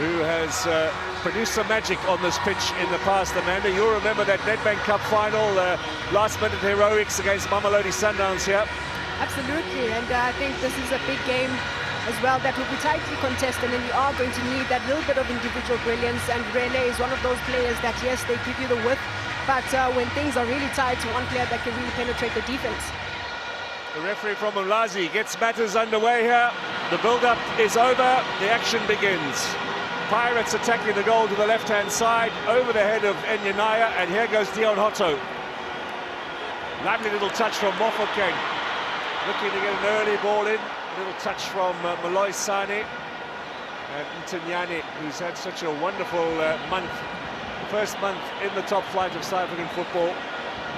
who has produced some magic on this pitch in the past. Amanda, you'll remember that Nedbank Cup final, last-minute heroics against Mamelodi Sundowns here. Absolutely, and I think this is a big game as well that will be tightly contested, and you are going to need that little bit of individual brilliance, and Rene is one of those players that, yes, they give you the width, but when things are really tight, to one player that can really penetrate the defense. The referee from Umlazi gets matters underway here. The build-up is over, the action begins. Pirates attacking the goal to the left-hand side, over the head of Enyanaya, and here goes Dion Hotto. Lovely little touch from Mofokeng, looking to get an early ball in. Little touch from Malloy Sane and Ntanyane, who's had such a wonderful month, first month in the top flight of South African football.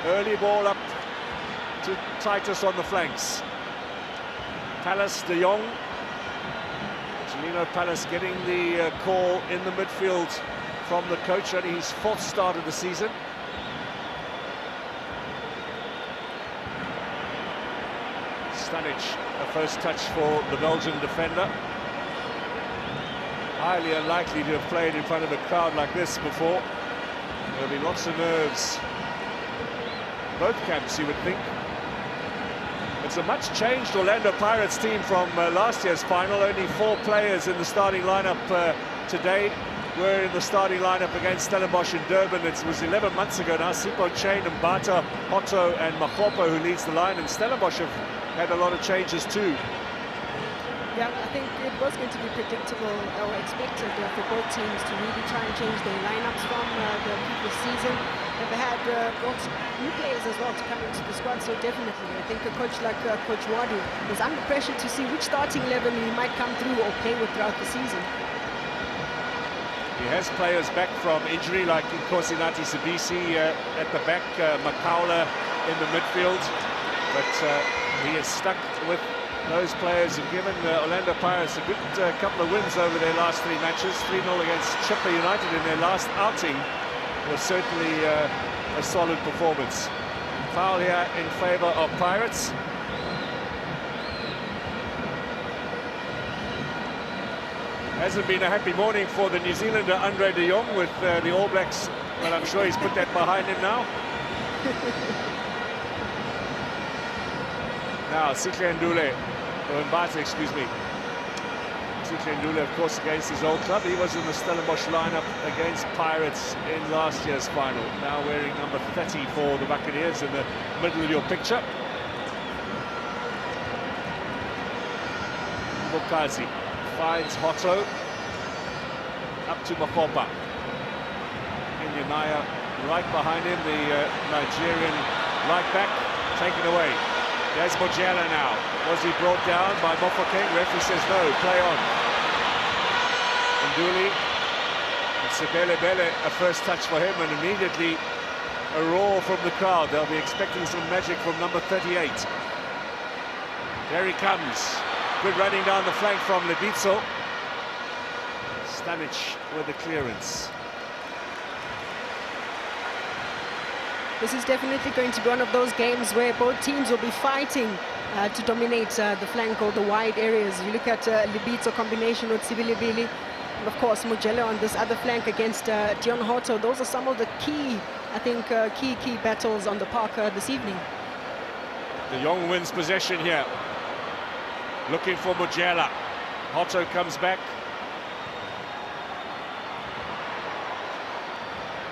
Early ball up to Titus on the flanks. Palace, De Jong. Angelino Palace getting the call in the midfield from the coach, only his fourth start of the season. Stanic, a first touch for the Belgian defender. Highly unlikely to have played in front of a crowd like this before. There'll be lots of nerves. Both camps, you would think. It's a much changed Orlando Pirates team from last year's final. Only 4 players in the starting lineup today were in the starting lineup against Stellenbosch in Durban. It was 11 months ago now. Sipho Chain, Mbata, Hotto and Makopo who leads the line, and Stellenbosch have had a lot of changes too. Yeah, I think it was going to be predictable or expected for both teams to really try and change their lineups from the previous season. They've had brought new players as well to come into the squad, so definitely I think a coach like Coach Wadu is under pressure to see which starting 11 he might come through or play with throughout the season. He has players back from injury like Nkosinati Sibisi at the back, Makaula in the midfield, but he is stuck with those players who've given Orlando Pirates a good couple of wins over their last 3 matches. 3-0 against Chippa United in their last outing was certainly a solid performance. Foul here in favour of Pirates. Hasn't been a happy morning for the New Zealander Andre de Jong with the All Blacks, but I'm sure he's put that behind him now. Now, Sikle Ndule, or Mbata, excuse me. Sikle Ndule, of course, against his old club. He was in the Stellenbosch lineup against Pirates in last year's final. Now wearing number 30 for the Buccaneers in the middle of your picture. Mukazi finds Hotto. Up to Makopa. Enyanaya right behind him, the Nigerian right back, taken away. There's Mojela now. Was he brought down by Mofokeng? Referee says no, play on. Nduli and Sebele Bele, a first touch for him, and immediately a roar from the crowd. They'll be expecting some magic from number 38. There he comes. Good running down the flank from Lebitso. Stanic with the clearance. This is definitely going to be one of those games where both teams will be fighting to dominate the flank or the wide areas. You look at Lebitso combination with Sibilibili, and of course Mojela on this other flank against Dion Hotto. Those are some of the key, I think, key battles on the park this evening. De Jong wins possession here. Looking for Mojela. Hotto comes back.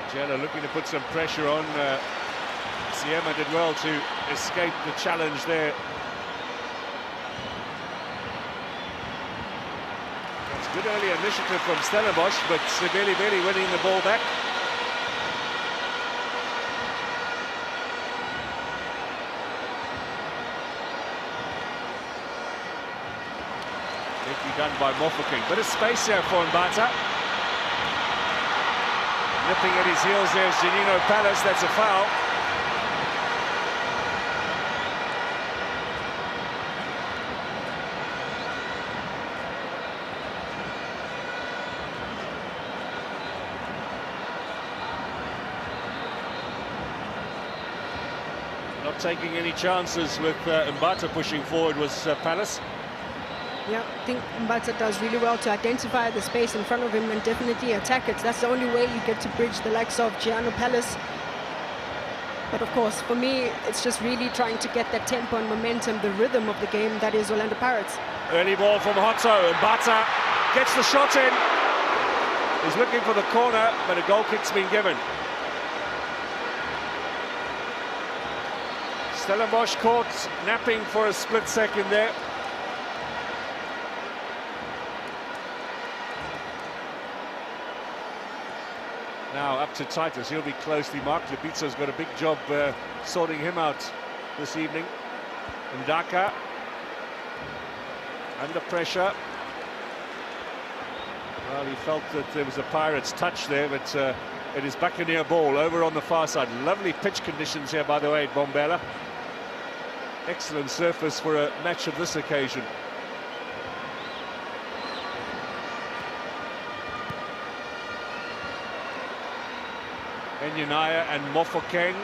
Mojela looking to put some pressure on. Siema did well to escape the challenge there. That's good early initiative from Stellenbosch, but Sebele Bele winning the ball back. Nicely done by Mofokeng. Bit of space here for Mbata. Nipping at his heels there's Janino Palace, that's a foul. Not taking any chances with Mbata pushing forward was Palace. Yeah, I think Mbata does really well to identify the space in front of him and definitely attack it. That's the only way you get to bridge the likes of Giano Palace. But of course, for me, it's just really trying to get that tempo and momentum, the rhythm of the game that is Orlando Pirates. Early ball from Hotto. Mbata gets the shot in. He's looking for the corner, but a goal kick's been given. Stellenbosch caught napping for a split second there. Now up to Titus, he'll be closely marked. Lebitso's got a big job sorting him out this evening. Ndaka under pressure. Well, he felt that there was a Pirates touch there, but it is Buccaneer ball over on the far side. Lovely pitch conditions here, by the way, at Bombela. Excellent surface for a match of this occasion. Enyunaya and Mofokeng.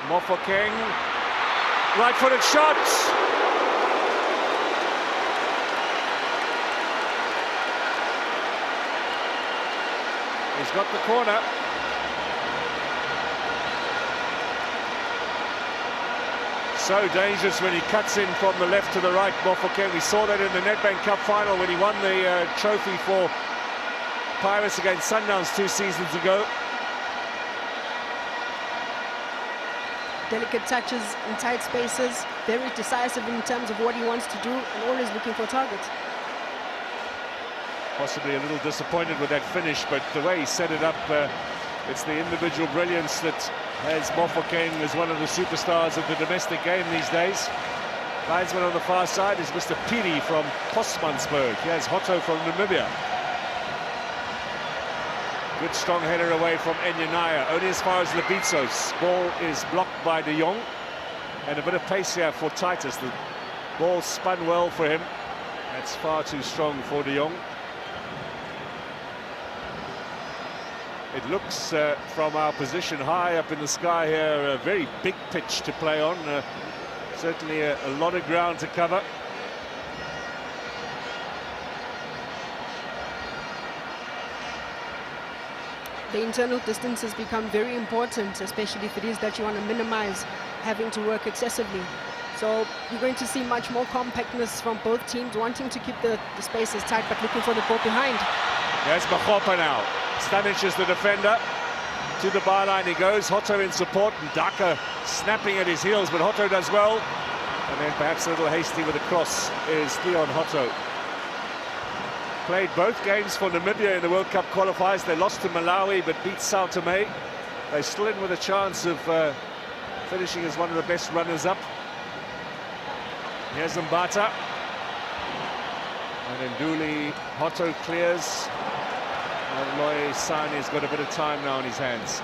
Mofokeng, right-footed shot. He's got the corner. So dangerous when he cuts in from the left to the right, Mofokeng. We saw that in the Nedbank Cup final when he won the trophy for Pirates against Sundowns 2 seasons ago. Delicate touches in tight spaces, very decisive in terms of what he wants to do, and always looking for targets. Possibly a little disappointed with that finish, but the way he set it up, it's the individual brilliance that has Mofokeng as one of the superstars of the domestic game these days. Linesman on the far side is Mr. Piri from Postmansberg. He has Hotto from Namibia. Good strong header away from Enyunaya, only as far as Lebitso's. Ball is blocked by De Jong, and a bit of pace here for Titus. The ball spun well for him. That's far too strong for De Jong. It looks from our position high up in the sky here, a very big pitch to play on. Certainly a lot of ground to cover. The internal distances become very important, especially if it is that you want to minimize having to work excessively. So you're going to see much more compactness from both teams, wanting to keep the spaces tight, but looking for the ball behind. There's Machopa now. Stanic is the defender. To the byline he goes. Hotto in support, and Ndaka snapping at his heels, but Hotto does well. And then perhaps a little hasty with the cross is Theon Hotto. Played both games for Namibia in the World Cup qualifiers. They lost to Malawi but beat Sao Tome. They're still in with a chance of finishing as one of the best runners-up. Here's Mbata. And then Nduli, Hotto clears. And Loy Sani's got a bit of time now on his hands.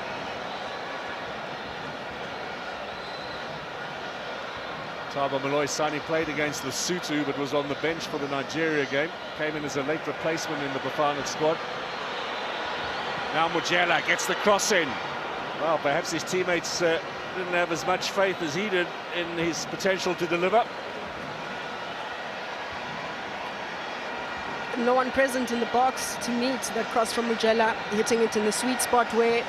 Thabo Moloi-Sane played against Lesotho but was on the bench for the Nigeria game. Came in as a late replacement in the Bafana squad. Now Mujela gets the cross in. Well, perhaps his teammates didn't have as much faith as he did in his potential to deliver. No one present in the box to meet that cross from Mujela, hitting it in the sweet spot where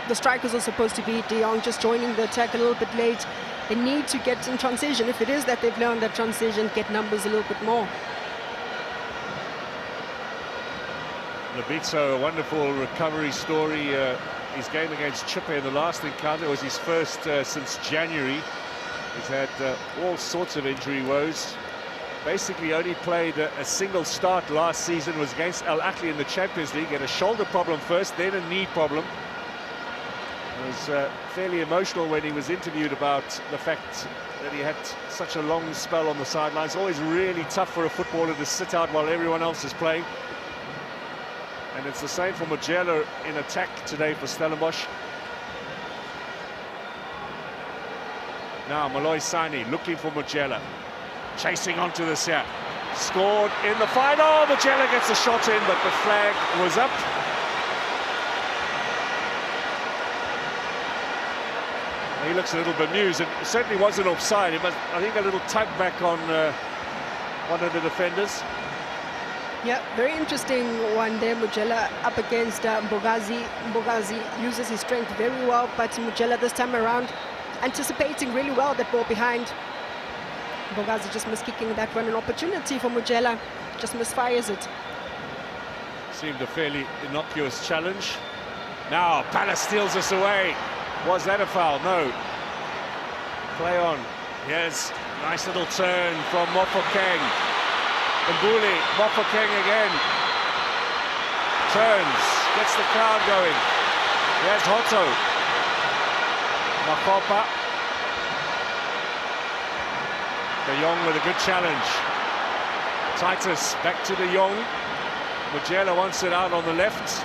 the strikers are supposed to be. De Jong just joining the attack a little bit late. They need to get in transition. If it is that they've learned that transition, get numbers a little bit more. Lebitso, a wonderful recovery story. His game against Chipre in the last encounter was his first since January. He's had all sorts of injury woes. Basically only played a single start last season, was against Al Ahly in the Champions League. Had a shoulder problem first, then a knee problem. It was fairly emotional when he was interviewed about the fact that he had such a long spell on the sidelines. Always really tough for a footballer to sit out while everyone else is playing. And it's the same for Mujela in attack today for Stellenbosch. Now Moloi-Sane looking for Mujela. Chasing onto the set. Scored in the final. Mujela gets a shot in, but the flag was up. He looks a little bemused. It certainly wasn't offside. It was, I think, a little tug back on one of the defenders. Yeah, very interesting one there. Mujela up against Mbogazi. Mbogazi uses his strength very well, but Mujela this time around anticipating really well that ball behind. Mbogazi just miskicking that one. An opportunity for Mujela, just misfires it. Seemed a fairly innocuous challenge. Now Palace steals us away. Was that a foul? No. Play on. Here's nice little turn from Mofokeng. Mbuli, Mofokeng again. Turns, gets the crowd going. Here's Hotto. Makopa. De Jong with a good challenge. Titus back to De Jong. Mujela wants it out on the left.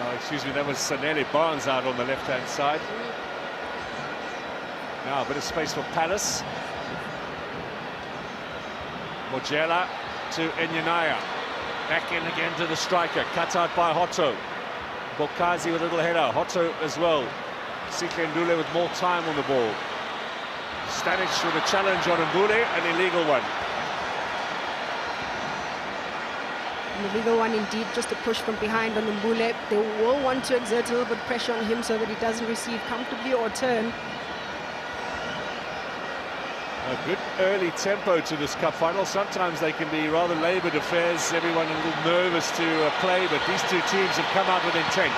Oh, excuse me, that was Sanele Barnes out on the left-hand side. Now a bit of space for Palace. Mujela to Enyanaya. Back in again to the striker. Cut out by Hotto. Bokazi with a little header. Hotto as well. Sikhendule with more time on the ball. Stanic with a challenge on Mbule, an illegal one. An illegal one indeed, just a push from behind on Mbule. They will want to exert a little bit of pressure on him so that he doesn't receive comfortably or turn. A good early tempo to this cup final. Sometimes they can be rather laboured affairs, everyone a little nervous to play, but these two teams have come out with intent.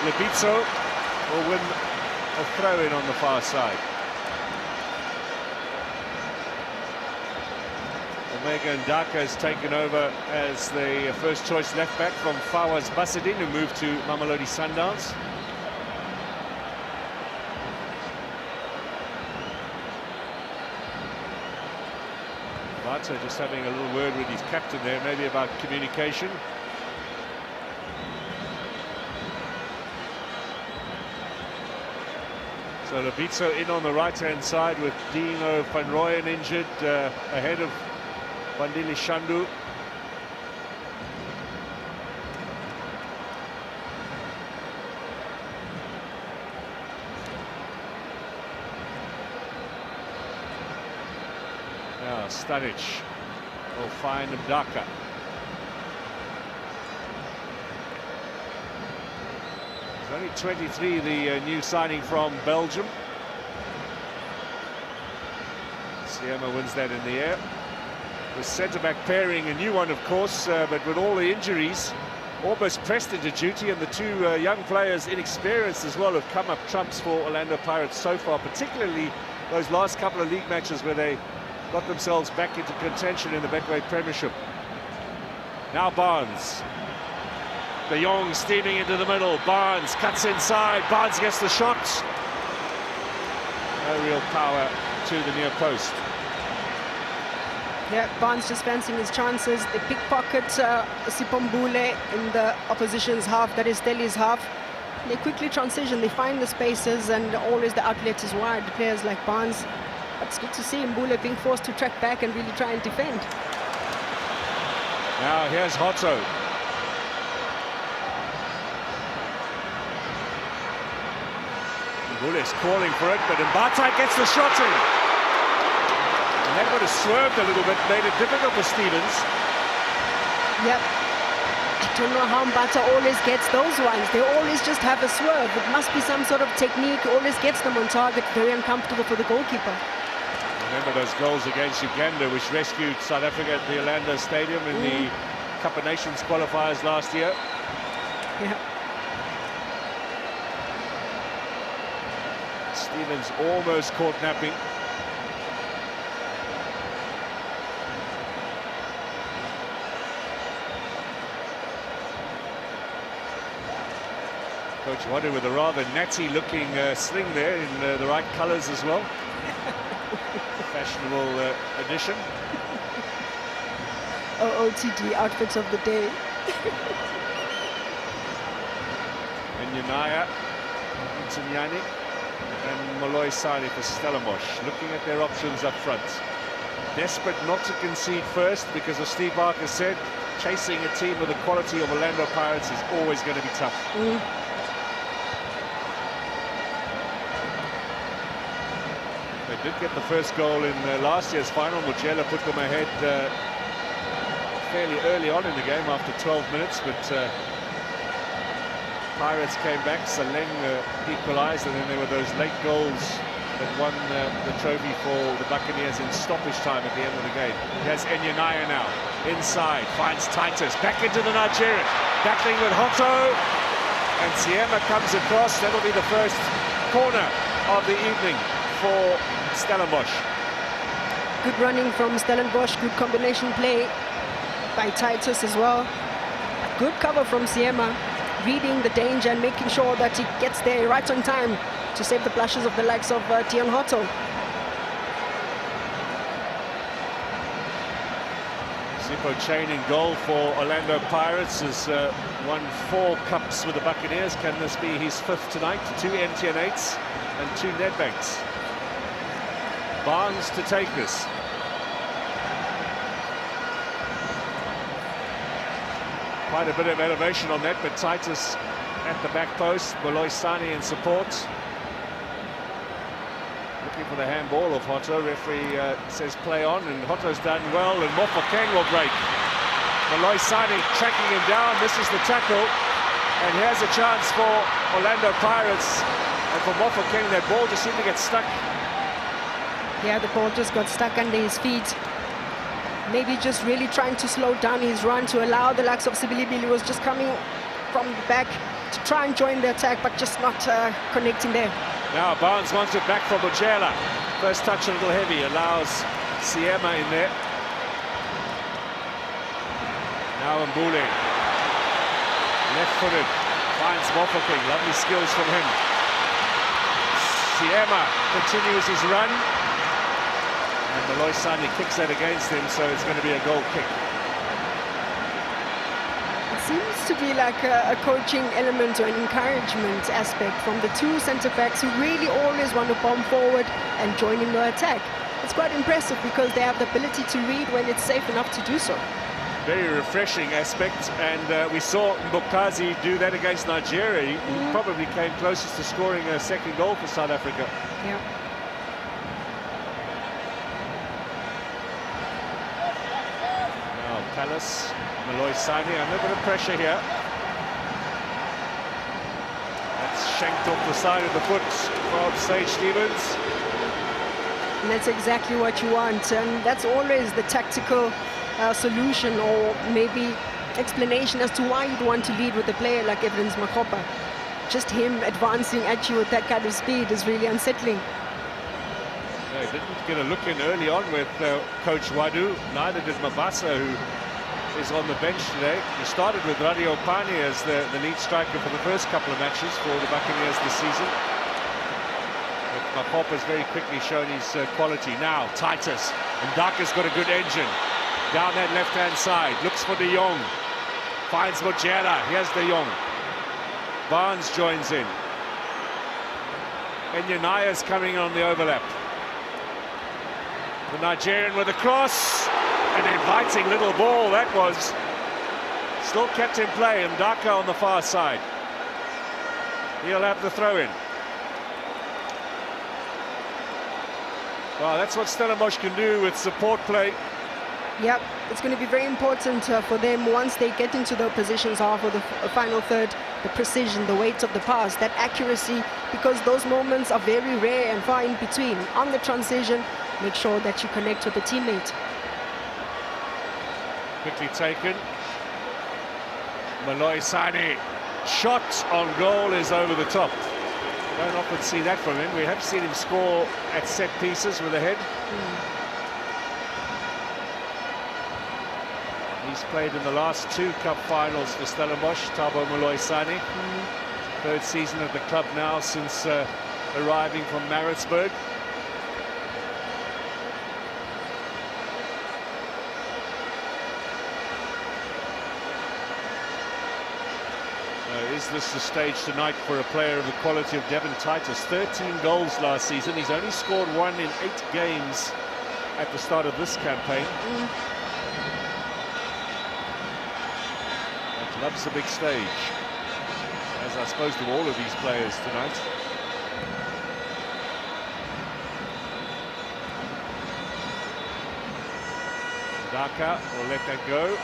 Lebitso will win a throw-in on the far side. Omega Ndaka has taken over as the first choice left back from Fawaz Basadin, who moved to Mamelodi Sundowns. Bata just having a little word with his captain there, maybe about communication. So Lebitso in on the right-hand side with Dino van Rooyen injured ahead of Bandili Shandu. Now Stanic will find Ndaka. He's only 23, the new signing from Belgium. Siema wins that in the air. The centre-back pairing, a new one of course, but with all the injuries, almost pressed into duty, and the two young players, inexperienced as well, have come up trumps for Orlando Pirates so far, particularly those last couple of league matches where they got themselves back into contention in the Betway Premiership. Now Barnes. De Jong steaming into the middle. Barnes cuts inside. Barnes gets the shot. No real power to the near post. Yeah, Barnes just fancying his chances. They pickpocket Sipombule in the opposition's half, that is Delhi's half. They quickly transition, they find the spaces, and always the outlet is wide. Players like Barnes. But it's good to see Mbule being forced to track back and really try and defend. Now here's Hotto. Mbule is calling for it, but Mbata gets the shot in. And that would have swerved a little bit, made it difficult for Stevens. Yep. I don't know how Mbata always gets those ones. They always just have a swerve. It must be some sort of technique. Always gets them on target. Very uncomfortable for the goalkeeper. Remember those goals against Uganda, which rescued South Africa at the Orlando Stadium in the Cup of Nations qualifiers last year. Yeah. Stevens almost caught napping. Coach Waddu with a rather natty-looking sling there in the right colours as well. Fashionable addition. OOTD outfits of the day. Enyanaya, Ntanyani, and Molloy Sali for Stellenbosch, looking at their options up front. Desperate not to concede first, because as Steve Barker said, chasing a team of the quality of Orlando Pirates is always going to be tough. did get the first goal in last year's final. Mujela put them ahead fairly early on in the game after 12 minutes, but Pirates came back. Saleng equalized, and then there were those late goals that won the trophy for the Buccaneers in stoppage time at the end of the game. Here's Enyanaya now, inside, finds Titus, back into the Nigerian, battling with Hoto, and Siema comes across. That'll be the first corner of the evening for Stellenbosch. Good running from Stellenbosch, good combination play by Titus as well. Good cover from Siema, reading the danger and making sure that he gets there right on time to save the blushes of the likes of Tian Hoto. Zippo Chain in goal for Orlando Pirates has won 4 cups with the Buccaneers. Can this be his 5th tonight? 2 MTN 8s and 2 Nedbanks. Barnes to take this. Quite a bit of elevation on that, but Titus at the back post. Moloisani in support. Looking for the handball of Hoto. Referee says play on, and Hoto's done well, and Mofokeng will break. Moloisani tracking him down, misses the tackle, and here's a chance for Orlando Pirates. And for Mofokeng, that ball just seemed to get stuck. Yeah, the ball just got stuck under his feet. Maybe just really trying to slow down his run to allow the likes of Sibilibili was just coming from the back to try and join the attack, but just not connecting there. Now Barnes wants it back from Mujela. First touch a little heavy, allows Siema in there. Now Mbule, left-footed, finds Mofokeng, lovely skills from him. Siema continues his run. And Moloisani kicks that against him, so it's going to be a goal kick. It seems to be like a coaching element or an encouragement aspect from the 2 centre-backs who really always want to bomb forward and join in the attack. It's quite impressive because they have the ability to read when it's safe enough to do so. Very refreshing aspect, and we saw Mbokazi do that against Nigeria. He probably came closest to scoring a second goal for South Africa. Yeah. Palace, Moloisani, a little bit of pressure here. That's shanked off the side of the foot from Sage Stevens. And that's exactly what you want, and that's always the tactical solution or maybe explanation as to why you'd want to lead with a player like Evidence Makopa. Just him advancing at you with that kind of speed is really unsettling. They didn't get a look in early on with Coach Wadu, neither did Mabasa, who is on the bench today. He started with Radio Pani as the lead striker for the first couple of matches for the Buccaneers this season. But Makopa's very quickly shown his quality. Now Titus, and Daka's got a good engine. Down that left-hand side, looks for De Jong. Finds Mojera, here's De Jong. Barnes joins in. Enyanaya's coming on the overlap. The Nigerian with a cross, an inviting little ball that was. Still kept in play, and Daka on the far side. He'll have the throw-in. Well, that's what Stellenbosch can do with support play. Yep, it's going to be very important for them once they get into the positions half or the final third, the precision, the weight of the pass, that accuracy, because those moments are very rare and far in between. On the transition, make sure that you connect with the teammate. Quickly taken. Moloisani, shot on goal is over the top. Don't often see that from him. We have seen him score at set pieces with a head. He's played in the last 2 cup finals for Stellenbosch, Thabo Moloisani. Third season at the club now since arriving from Maritzburg. Is this the stage tonight for a player of the quality of Devon Titus? 13 goals last season. He's only scored 1 in 8 games at the start of this campaign. But loves the big stage, as I suppose to all of these players tonight. Daka will let that go.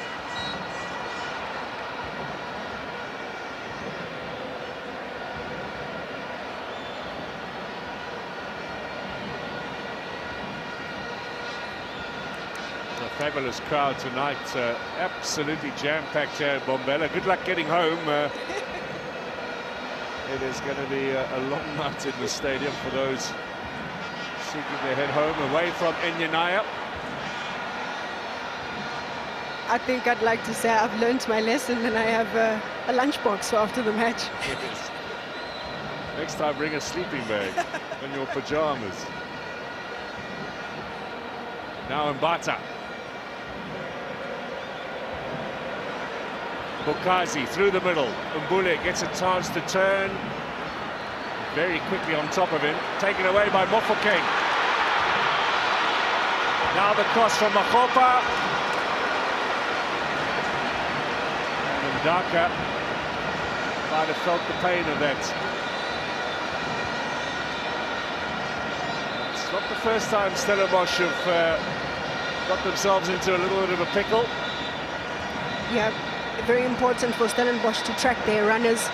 A fabulous crowd tonight, absolutely jam-packed here at Bombela. Good luck getting home. It is going to be a long night in the stadium for those seeking their head home, away from Enyanaya. I think I'd like to say I've learned my lesson and I have a lunchbox for after the match. Yes. Next time, bring a sleeping bag and your pajamas. Now Mbata. Bukazi through the middle. Mbule gets a chance to turn. Very quickly on top of him. Taken away by Mofokeng. Now the cross from Makgopa. And Ndaka might have felt the pain of that. It's not the first time Stellenbosch have got themselves into a little bit of a pickle. Yeah, very important for Stellenbosch to track their runners.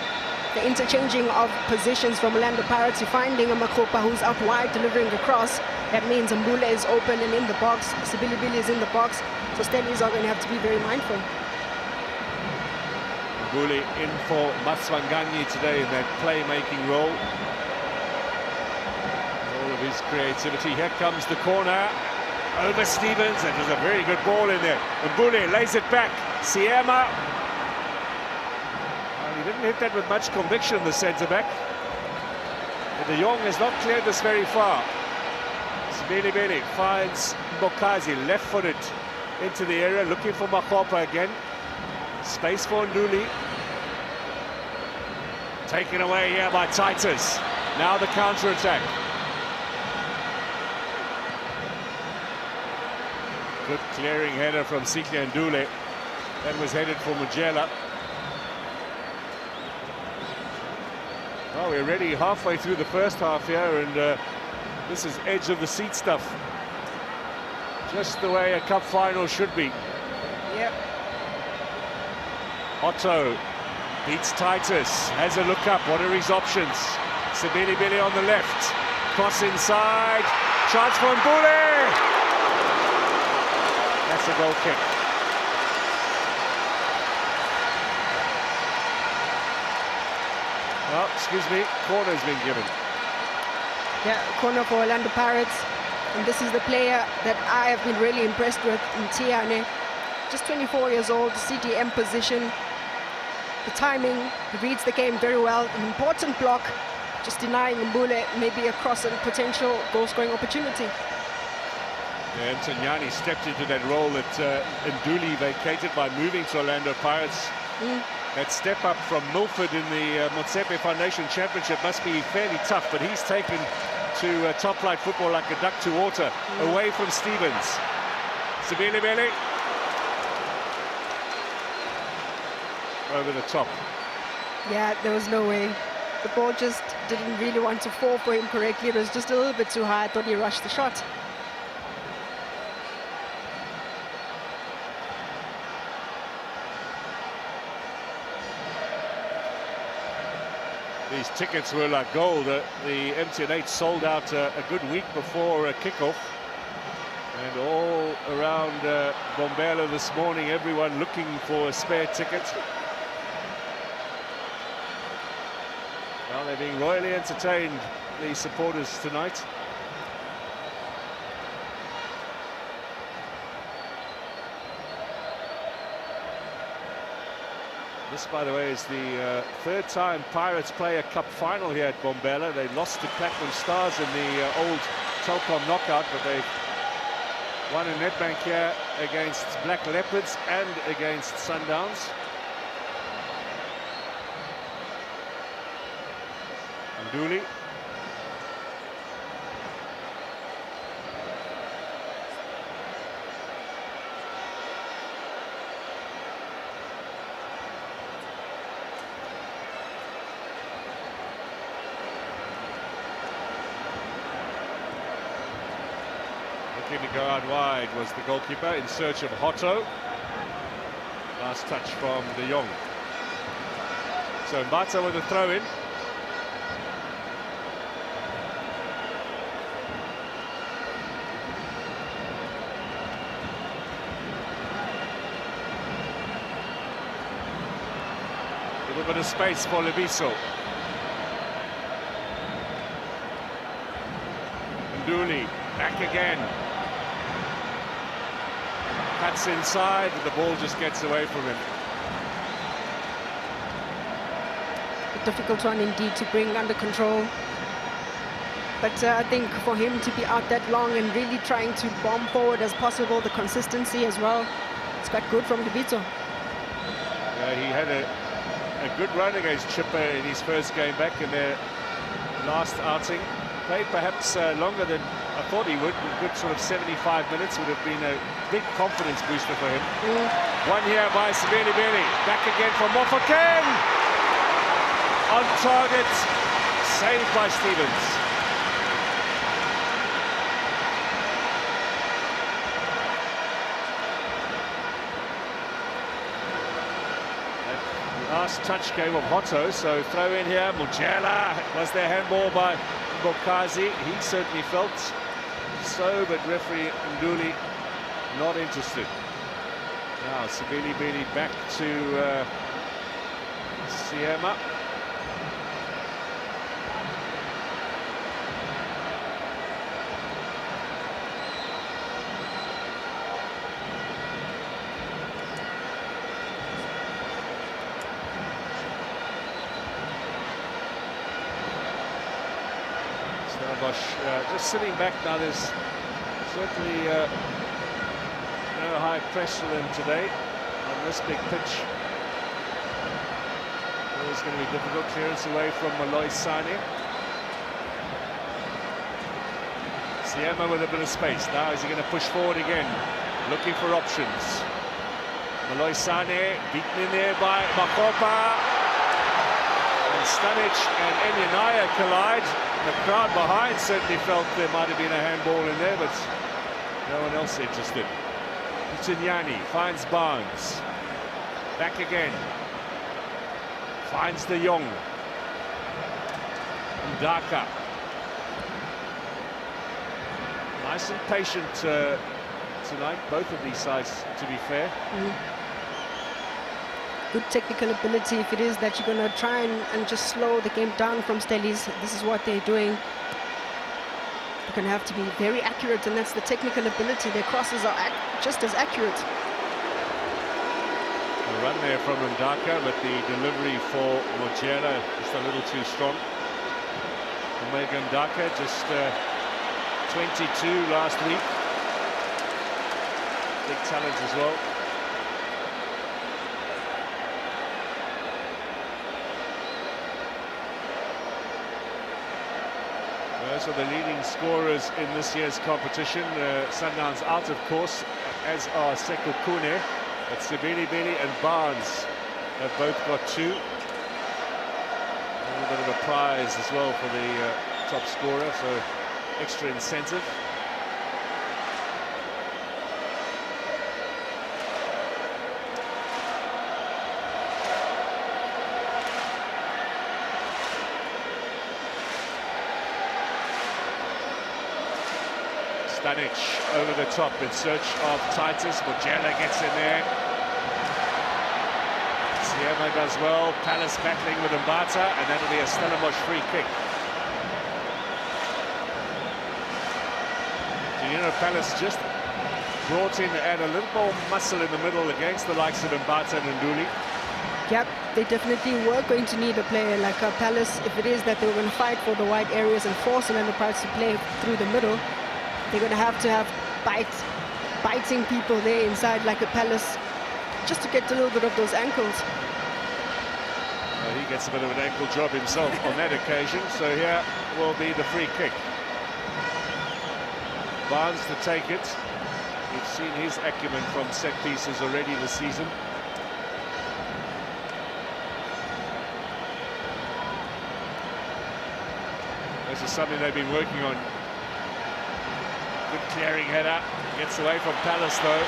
The interchanging of positions from Orlando Pirates to finding a Makgopa who's out wide delivering a cross. That means Mbule is open and in the box. Sibilibili is in the box. So Stellies are going to have to be very mindful. Mbule in for Maswanganyi today in that playmaking role. All of his creativity. Here comes the corner. Over Stevens. That was a very good ball in there. Mbule lays it back. Siema. Well, he didn't hit that with much conviction, the centre-back. But de Jong has not cleared this very far. Sibilibili finds Mbokazi, left-footed into the area, looking for Makgopa again. Space for Nduli. Taken away here by Titus. Now the counter-attack. Good clearing header from Sikle Ndule. That was headed for Mujela. Well, we're already halfway through the first half here, and this is edge of the seat stuff. Just the way a cup final should be. Yep. Otto beats Titus, has a look up. What are his options? Sibilibili on the left. Cross inside. Chance for Mbule. That's a goal kick. Oh, excuse me, corner's been given. Yeah, corner for Orlando Pirates. And this is the player that I have been really impressed with in Tiane. Just 24 years old, CDM position. The timing, he reads the game very well. An important block, just denying Mbule maybe a cross and potential goal-scoring opportunity. Yeah, Ntanyani stepped into that role that Nduli vacated by moving to Orlando Pirates. That step up from Milford in the Motsepe Foundation Championship must be fairly tough, but he's taken to top flight football like a duck to water, away from Stevens. Sibilibili. Over the top. Yeah, there was no way. The ball just didn't really want to fall for him correctly. It was just a little bit too high. I thought he rushed the shot. These tickets were like gold. The MTN 8 sold out a good week before kickoff. And all around Bombela this morning, everyone looking for a spare ticket. Well, they're being royally entertained, the supporters, tonight. This, by the way, is the third time Pirates play a cup final here at Bombela. They lost to Platinum Stars in the old Telkom knockout, but they've won in Nedbank here against Black Leopards and against Sundowns. Nduli. looking to go out wide was the goalkeeper in search of Hotto. Last touch from De Jong. So Mbata with a throw-in. A little bit of space for Leviso. Nduli back again. Cuts inside, the ball just gets away from him. A difficult one indeed to bring under control. But I think for him to be out that long and really trying to bomb forward as possible, the consistency as well, it's quite good from Leviso. Yeah, he had a good run against Chipper in his first game back in their last outing. Played perhaps longer than I thought he would. A good sort of 75 minutes would have been a big confidence booster for him. One here by Sibeli Beli. Back again from Mofokeng. On target. Saved by Stevens. Last touch came of Hotto, so throw in here. Mujela was their handball by Bokazi. He certainly felt so, but referee Nduli not interested. Now Sibeli Beli back to Siema. Stellenbosch just sitting back now. There's certainly no high press for them today on this big pitch. Always going to be difficult. Clearance away from Malloy Sane. Siema with a bit of space. Now is he going to push forward again? Looking for options. Malloy Sane beaten in there by Makopa. And Stanic and Enyinaya collide. The crowd behind certainly felt there might have been a handball in there, but no one else interested. Mutinyani finds Barnes. Back again. Finds De Jong. Ndaka. Nice and patient tonight, both of these sides, to be fair. Good technical ability. If it is that you're going to try and just slow the game down from Stellies, this is what they're doing. You're going to have to be very accurate, and that's the technical ability. Their crosses are just as accurate. A run there from Ndaka, but the delivery for Mojela just a little too strong. Omega Ndaka just 22 last week. Big talent as well. Those are the leading scorers in this year's competition. Sundowns out, of course, as are Seko Kune. But Sibeli Beli and Barnes have both got 2. A little bit of a prize as well for the top scorer, so extra incentive. Stanic over the top in search of Titus. Mojela gets in there. Siema does well. Palace battling with Mbata, and that'll be a Stellenbosch free kick. So, you know, Palace just brought in to add a little more muscle in the middle against the likes of Mbata and Nduli. Yep, they definitely were going to need a player like Palace. If it is that they were going to fight for the wide areas and force Orlando Pirates to play through the middle, they're going to have biting people there inside like a Palace, just to get a little bit of those ankles. Well, he gets a bit of an ankle job himself on that occasion, so here will be the free kick. Barnes to take it. We've seen his acumen from set pieces already this season. This is something they've been working on. Good clearing header. Gets away from Palace though.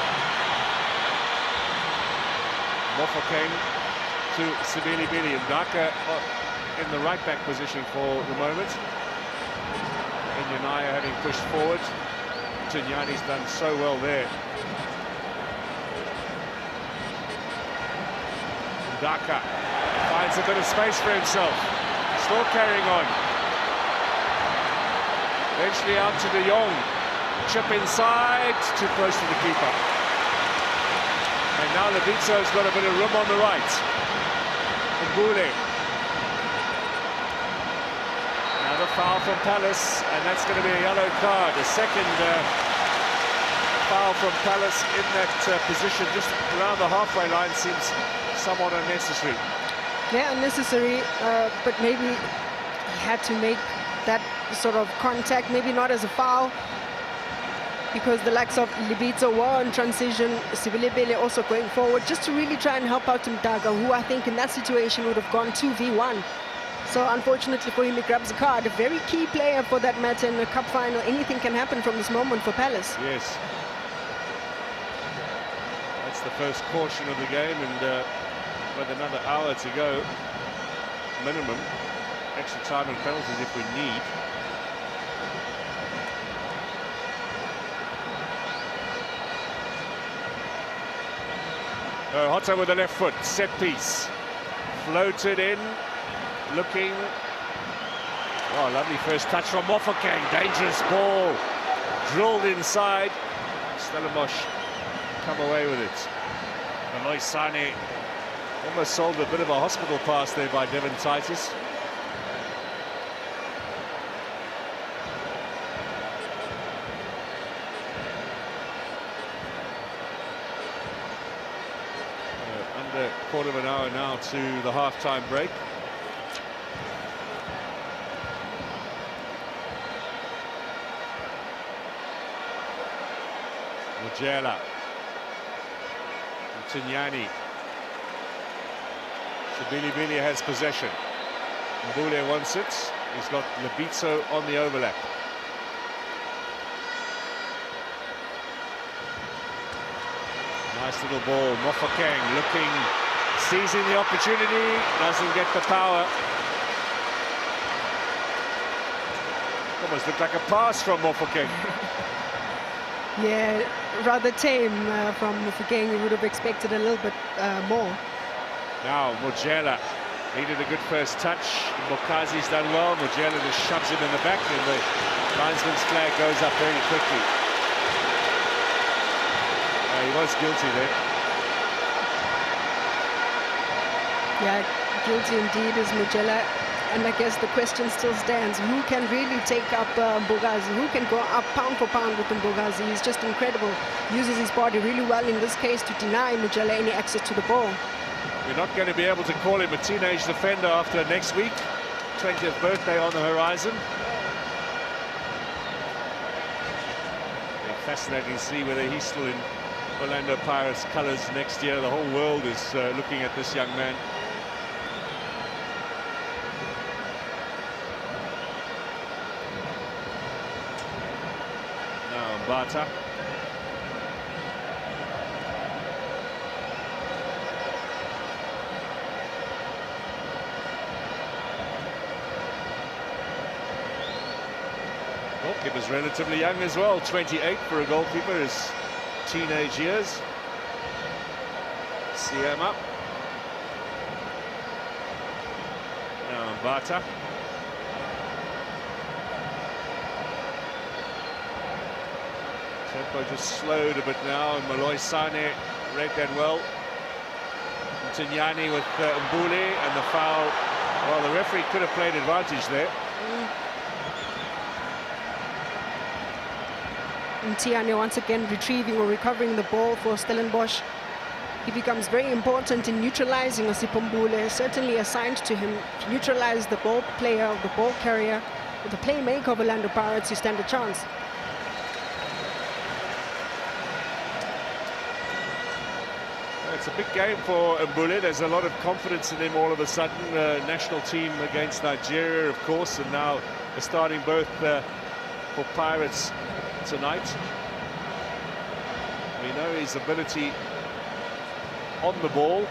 Mofokeng to Sibilibili. Ndaka in the right back position for the moment. Enyonaya having pushed forward. Tunyani's done so well there. Ndaka finds a bit of space for himself. Still carrying on. Eventually out to De Jong. Chip inside, too close to the keeper. And now Lebitso's got a bit of room on the right. Mbule. Another foul from Palace, and that's going to be a yellow card. A second foul from Palace in that position, just around the halfway line, seems somewhat unnecessary. Yeah, unnecessary, but maybe he had to make that sort of contact, maybe not as a foul, because the likes of Lebitso were in transition, Sibilibele also going forward, just to really try and help out Mdaga, who I think in that situation would have gone 2v1. So unfortunately for him, he grabs a card. A very key player for that matter in the cup final. Anything can happen from this moment for Palace. Yes. That's the first caution of the game, and with another hour to go, minimum, extra time and penalties if we need. Hotta with the left foot, set piece, floated in, looking. Oh, lovely first touch from Mofokeng, dangerous ball, drilled inside. Stellenbosch come away with it. Alois Sane almost sold a bit of a hospital pass there by Devon Titus. Under a quarter of an hour now to the half-time break. Mujela. Tunyani. Sibilibili has possession. Mbule wants it. He's got Lebitso on the overlap. Nice little ball. Mofokeng looking, seizing the opportunity, doesn't get the power. Almost looked like a pass from Mofokeng. Yeah, rather tame from Mofokeng. You would have expected a little bit more. Now Mujela needed a good first touch. Mokazi's done well. Mujela just shoves him in the back, and the linesman's flag goes up very quickly. He was guilty there. Yeah, guilty indeed is Mujela. And I guess the question still stands, who can really take up Mbogazi? Who can go up pound for pound with Mbogazi? He's just incredible. Uses his body really well in this case to deny Mujela any access to the ball. We're not going to be able to call him a teenage defender after next week. 20th birthday on the horizon. It'll be fascinating to see whether he's still in Orlando Pirates colours next year. The whole world is looking at this young man. Now Mbata. Goalkeeper's relatively young as well, 28 for a goalkeeper, his teenage years. See him up. Now Mbata. Tempo just slowed a bit now, and Alois Sane read that well. Tunyani with Mbule, and the foul. Well, the referee could have played advantage there. Tiane once again retrieving or recovering the ball for Stellenbosch. He becomes very important in neutralizing Osipho Mbule, certainly assigned to him to neutralize the ball player, the ball carrier, or the playmaker of Orlando Pirates. You stand a chance. It's a big game for Mbule. There's a lot of confidence in him all of a sudden. National team against Nigeria, of course, and now a starting berth for Pirates tonight. We know his ability on the ball,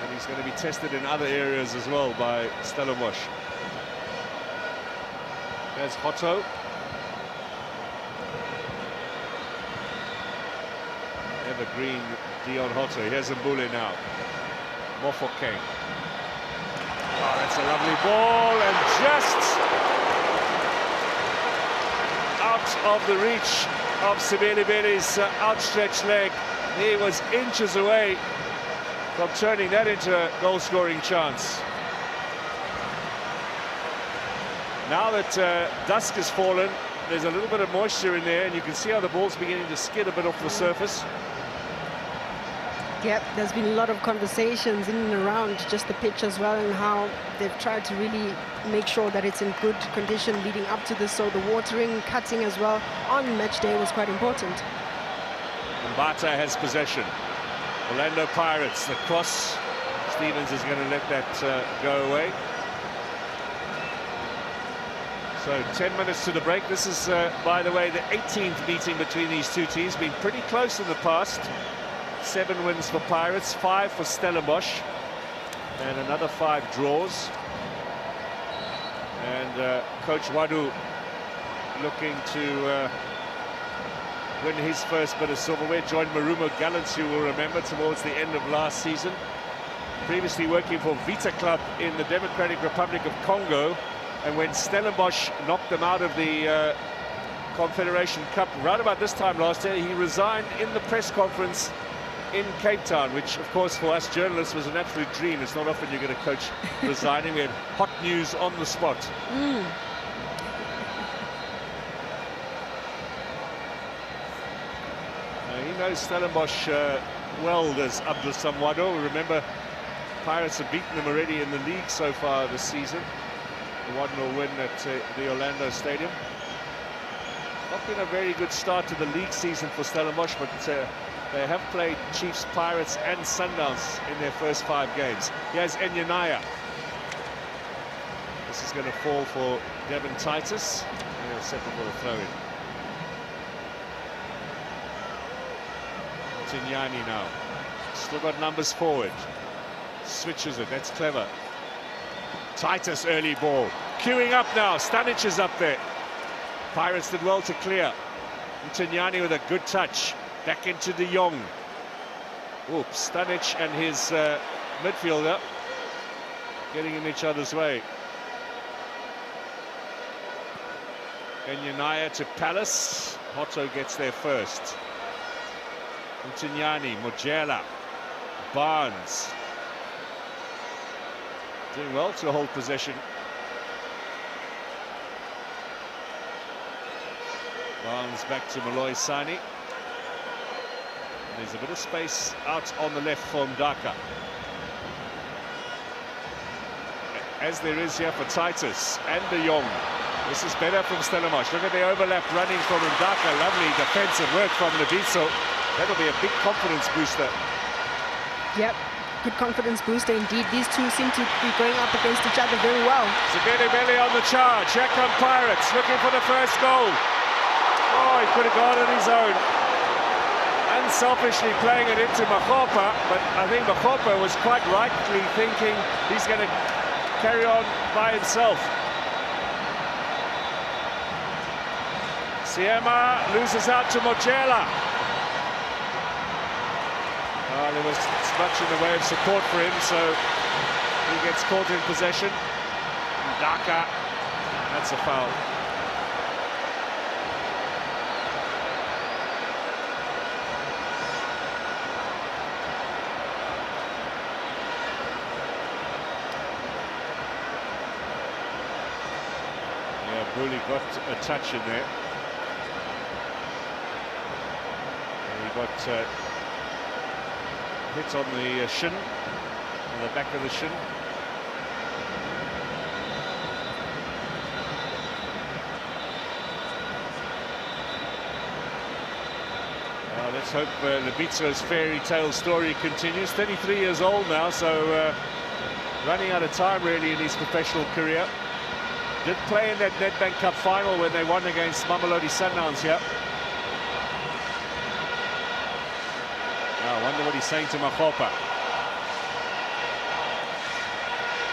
and he's going to be tested in other areas as well by Stellenbosch. There's Hotto. Evergreen Dion Hotto. Here's Mbule now. Mofokeng. Oh, that's a lovely ball, and just out of the reach of Sibelibele's outstretched leg. He was inches away from turning that into a goal-scoring chance. Now that dusk has fallen, there's a little bit of moisture in there, and you can see how the ball's beginning to skid a bit off the surface. Yep, there's been a lot of conversations in and around just the pitch as well, and how they've tried to really make sure that it's in good condition leading up to this. So the watering, cutting as well on match day was quite important. Mbata has possession. Orlando Pirates, the cross. Stevens is going to let that go away. So 10 minutes to the break. This is, by the way, the 18th meeting between these two teams. Been pretty close in the past. 7 wins for Pirates, 5 for Stellenbosch, and another 5 draws. And Coach Wadu looking to win his first bit of silverware. Joined Marumo Gallants, you will remember, towards the end of last season. Previously working for Vita Club in the Democratic Republic of Congo. And when Stellenbosch knocked them out of the Confederation Cup right about this time last year, he resigned in the press conference in Cape Town, which of course for us journalists was an absolute dream. It's not often you're going to coach resigning. We had hot news on the spot. He knows Stellenbosch well, does Abdul Samwado. Remember, Pirates have beaten them already in the league so far this season. The 1-0 win at the Orlando Stadium. Not been a very good start to the league season for Stellenbosch, but they have played Chiefs, Pirates and Sundowns in their first 5 games. Here's Enyanaya. This is going to fall for Devin Titus. And he'll settle for the throw-in. Tignani now. Still got numbers forward. Switches it, that's clever. Titus early ball. Queuing up now, Stanic is up there. Pirates did well to clear. Tignani with a good touch. Back into De Jong. Oops, Stanic and his midfielder getting in each other's way. Enyanaya to Palace. Hotto gets there first. Tignani, Mojela, Barnes. Doing well to hold possession. Barnes back to Malloy Sani. There's a bit of space out on the left for Mdaka. As there is here for Titus and De Jong. This is better from Stellenbosch. Look at the overlap running from Mdaka. Lovely defensive work from Lebiso. That'll be a big confidence booster. Yep, good confidence booster indeed. These two seem to be going up against each other very well. Sibelibele on the charge. Here come Pirates looking for the first goal. Oh, he could have gone on his own. Unselfishly playing it into Makopa, but I think Makopa was quite rightly thinking he's going to carry on by himself. Siema loses out to Mojela. There was much in the way of support for him, so he gets caught in possession. Daka, that's a foul. Yeah, Bruley got a touch in there. And he got hit on the shin, on the back of the shin. Let's hope Lebiso's fairy tale story continues. 33 years old now, so running out of time really in his professional career. Did play in that Nedbank Cup final when they won against Mamelodi Sundowns here. Now, I wonder what he's saying to Makgopa.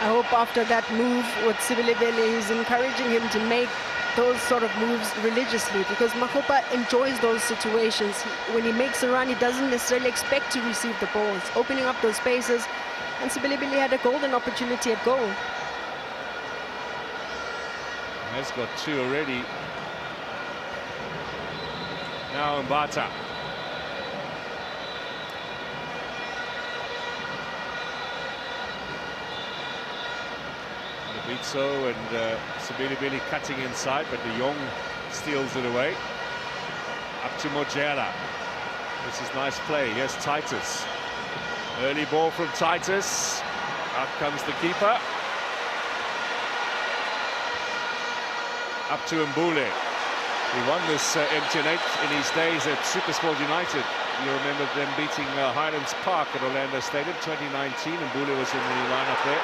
I hope after that move with Sibilebele, he's encouraging him to make those sort of moves religiously, because Makgopa enjoys those situations. When he makes a run, he doesn't necessarily expect to receive the ball. It's opening up those spaces, and Sibilebele had a golden opportunity at goal. Has got 2 already. Now Mbata. Bitso and Sibilebele cutting inside, but De Jong steals it away. Up to Mojela. This is nice play. Here's Titus. Early ball from Titus. Out comes the keeper. Up to Mbule. He won this MTN 8 in his days at Supersport United. You remember them beating Highlands Park at Orlando Stadium 2019. Mbule was in the lineup there.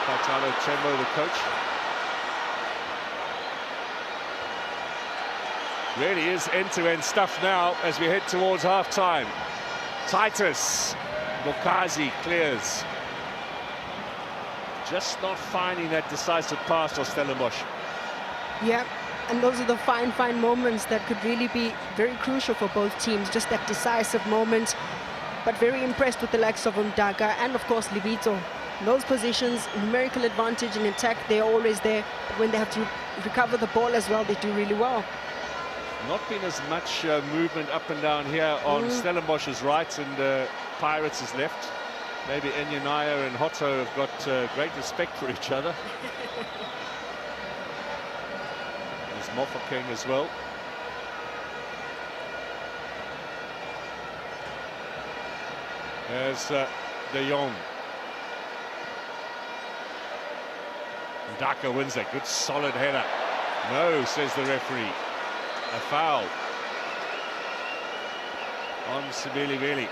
Paitalo Tembo, the coach. Really is end-to-end stuff now as we head towards half-time. Titus, Bokazi clears. Just not finding that decisive pass for Stellenbosch. Yeah, and those are the fine moments that could really be very crucial for both teams. Just that decisive moment. But very impressed with the likes of Umdaka and, of course, Libito. In those positions, numerical advantage in attack, they're always there. But when they have to recover the ball as well, they do really well. Not been as much movement up and down here on Stellenbosch's right and Pirates' left. Maybe Enyanaya and Hotto have got great respect for each other. There's Mofokeng as well. There's De Jong. Ndaka wins that. Good solid header. No, says the referee. A foul on Sibilebele.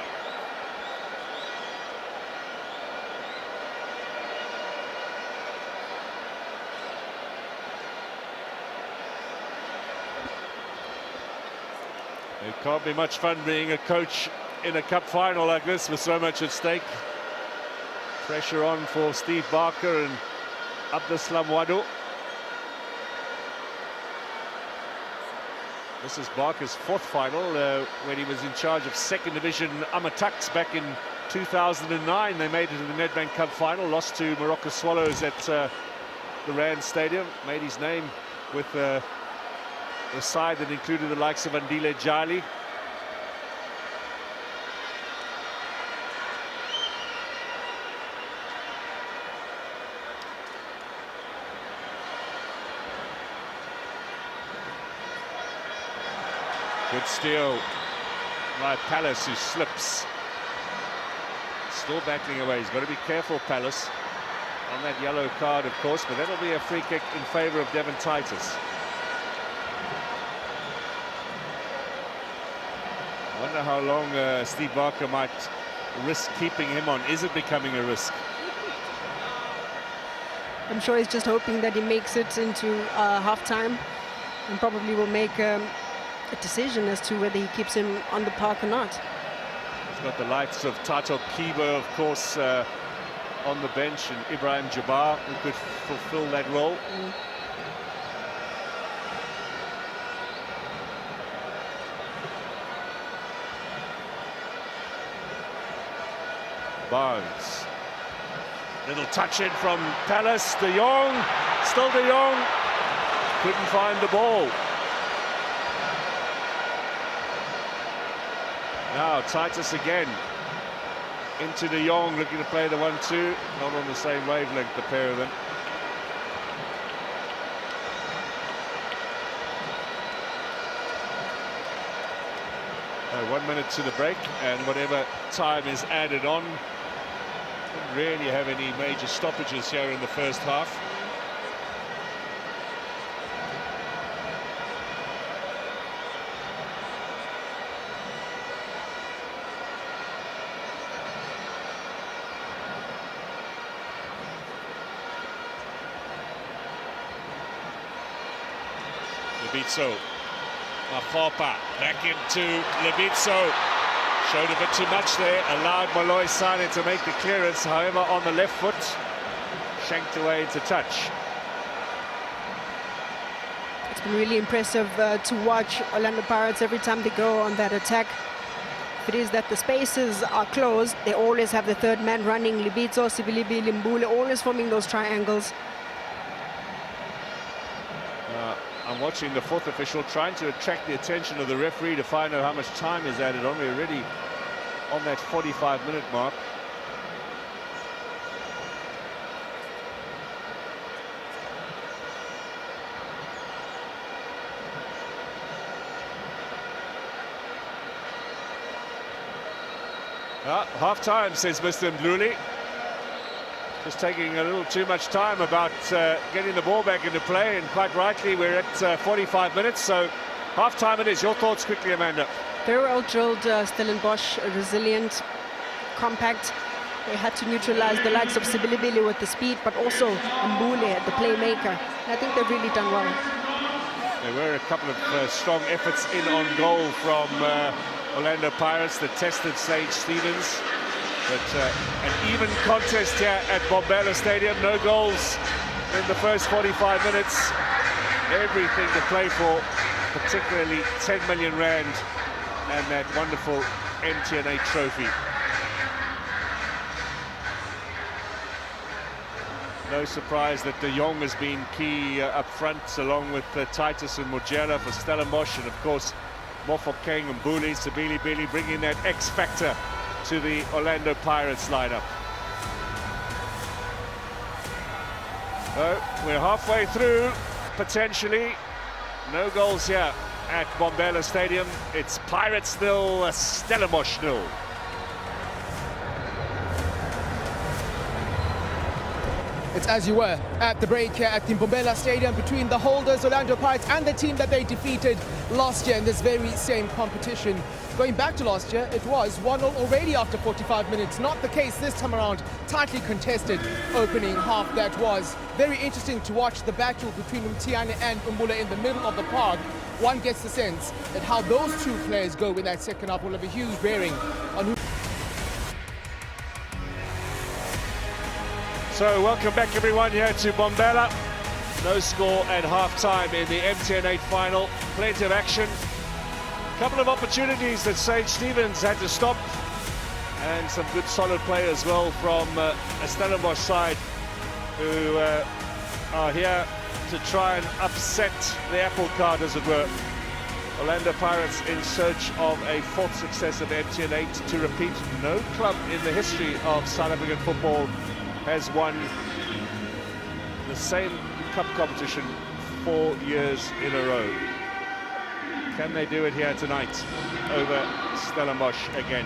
It can't be much fun being a coach in a cup final like this with so much at stake. Pressure on for Steve Barker and Abdeslam Wado. This is Barker's 4th final when he was in charge of 2nd Division Amataks back in 2009. They made it to the Nedbank Cup final, lost to Morocco Swallows at the Rand Stadium. Made his name with the side that included the likes of Andile Jali. Good steal by Palace, who slips. Still battling away. He's got to be careful, Palace, on that yellow card, of course, but that'll be a free kick in favour of Devon Titus. I wonder how long Steve Barker might risk keeping him on. Is it becoming a risk? I'm sure he's just hoping that he makes it into half-time and probably will make a decision as to whether he keeps him on the park or not. He's got the likes of Tato Kibo, of course, on the bench, and Ibrahim Jabbar, who could fulfill that role. Barnes. Little touch in from Palace. De Jong. Still De Jong. Couldn't find the ball. Now Titus again. Into De Jong, looking to play the 1-2. Not on the same wavelength, the pair of them. Oh, 1 minute to the break, and whatever time is added on. Didn't really have any major stoppages here in the first half. Libizzo. Mafopa back into Libizzo. Showed a bit too much there, allowed Moloi Sane to make the clearance, however on the left foot, shanked away into touch. It's been really impressive to watch Orlando Pirates every time they go on that attack. If it is that the spaces are closed, they always have the third man running, Libizzo, Sibilibi, Limbule, always forming those triangles. I'm watching the fourth official trying to attract the attention of the referee to find out how much time is added on. We're already on that 45-minute mark. Half-time, says Mr. Mdluli. Just taking a little too much time about getting the ball back into play, and quite rightly we're at 45 minutes, so half-time it is. Your thoughts quickly, Amanda. Very well drilled Stellenbosch, resilient, compact. They had to neutralize the likes of Sibilibili with the speed, but also Mbule, the playmaker. And I think they've really done well. There were a couple of strong efforts in on goal from Orlando Pirates that tested Sage Stevens. But an even contest here at Bombela Stadium. No goals in the first 45 minutes. Everything to play for, particularly 10 million rand and that wonderful MTN trophy. No surprise that De Jong has been key up front, along with Titus and Mojela for Stellenbosch, and of course Mofokeng and Mbuli, Sabili Bili bringing that X factor to the Orlando Pirates lineup. So we're halfway through, potentially. No goals here at Bombela Stadium. It's Pirates 0, Stellenbosch 0. It's as you were at the break here at the Bombela Stadium between the holders, Orlando Pirates, and the team that they defeated last year in this very same competition. Going back to last year, it was 1-0 already after 45 minutes. Not the case this time around. Tightly contested opening half that was. Very interesting to watch the battle between Mtiane and Mbula in the middle of the park. One gets the sense that how those two players go in that second half will have a huge bearing on who... So welcome back everyone here to Bombela. No score at half-time in the MTN 8 final. Plenty of action. Couple of opportunities that Sage Stevens had to stop, and some good solid play as well from a Stellenbosch side who are here to try and upset the apple cart, as it were. Orlando Pirates in search of a fourth successive MTN 8 to repeat. No club in the history of South African football has won the same cup competition 4 years in a row. Can they do it here tonight over Stellenbosch again?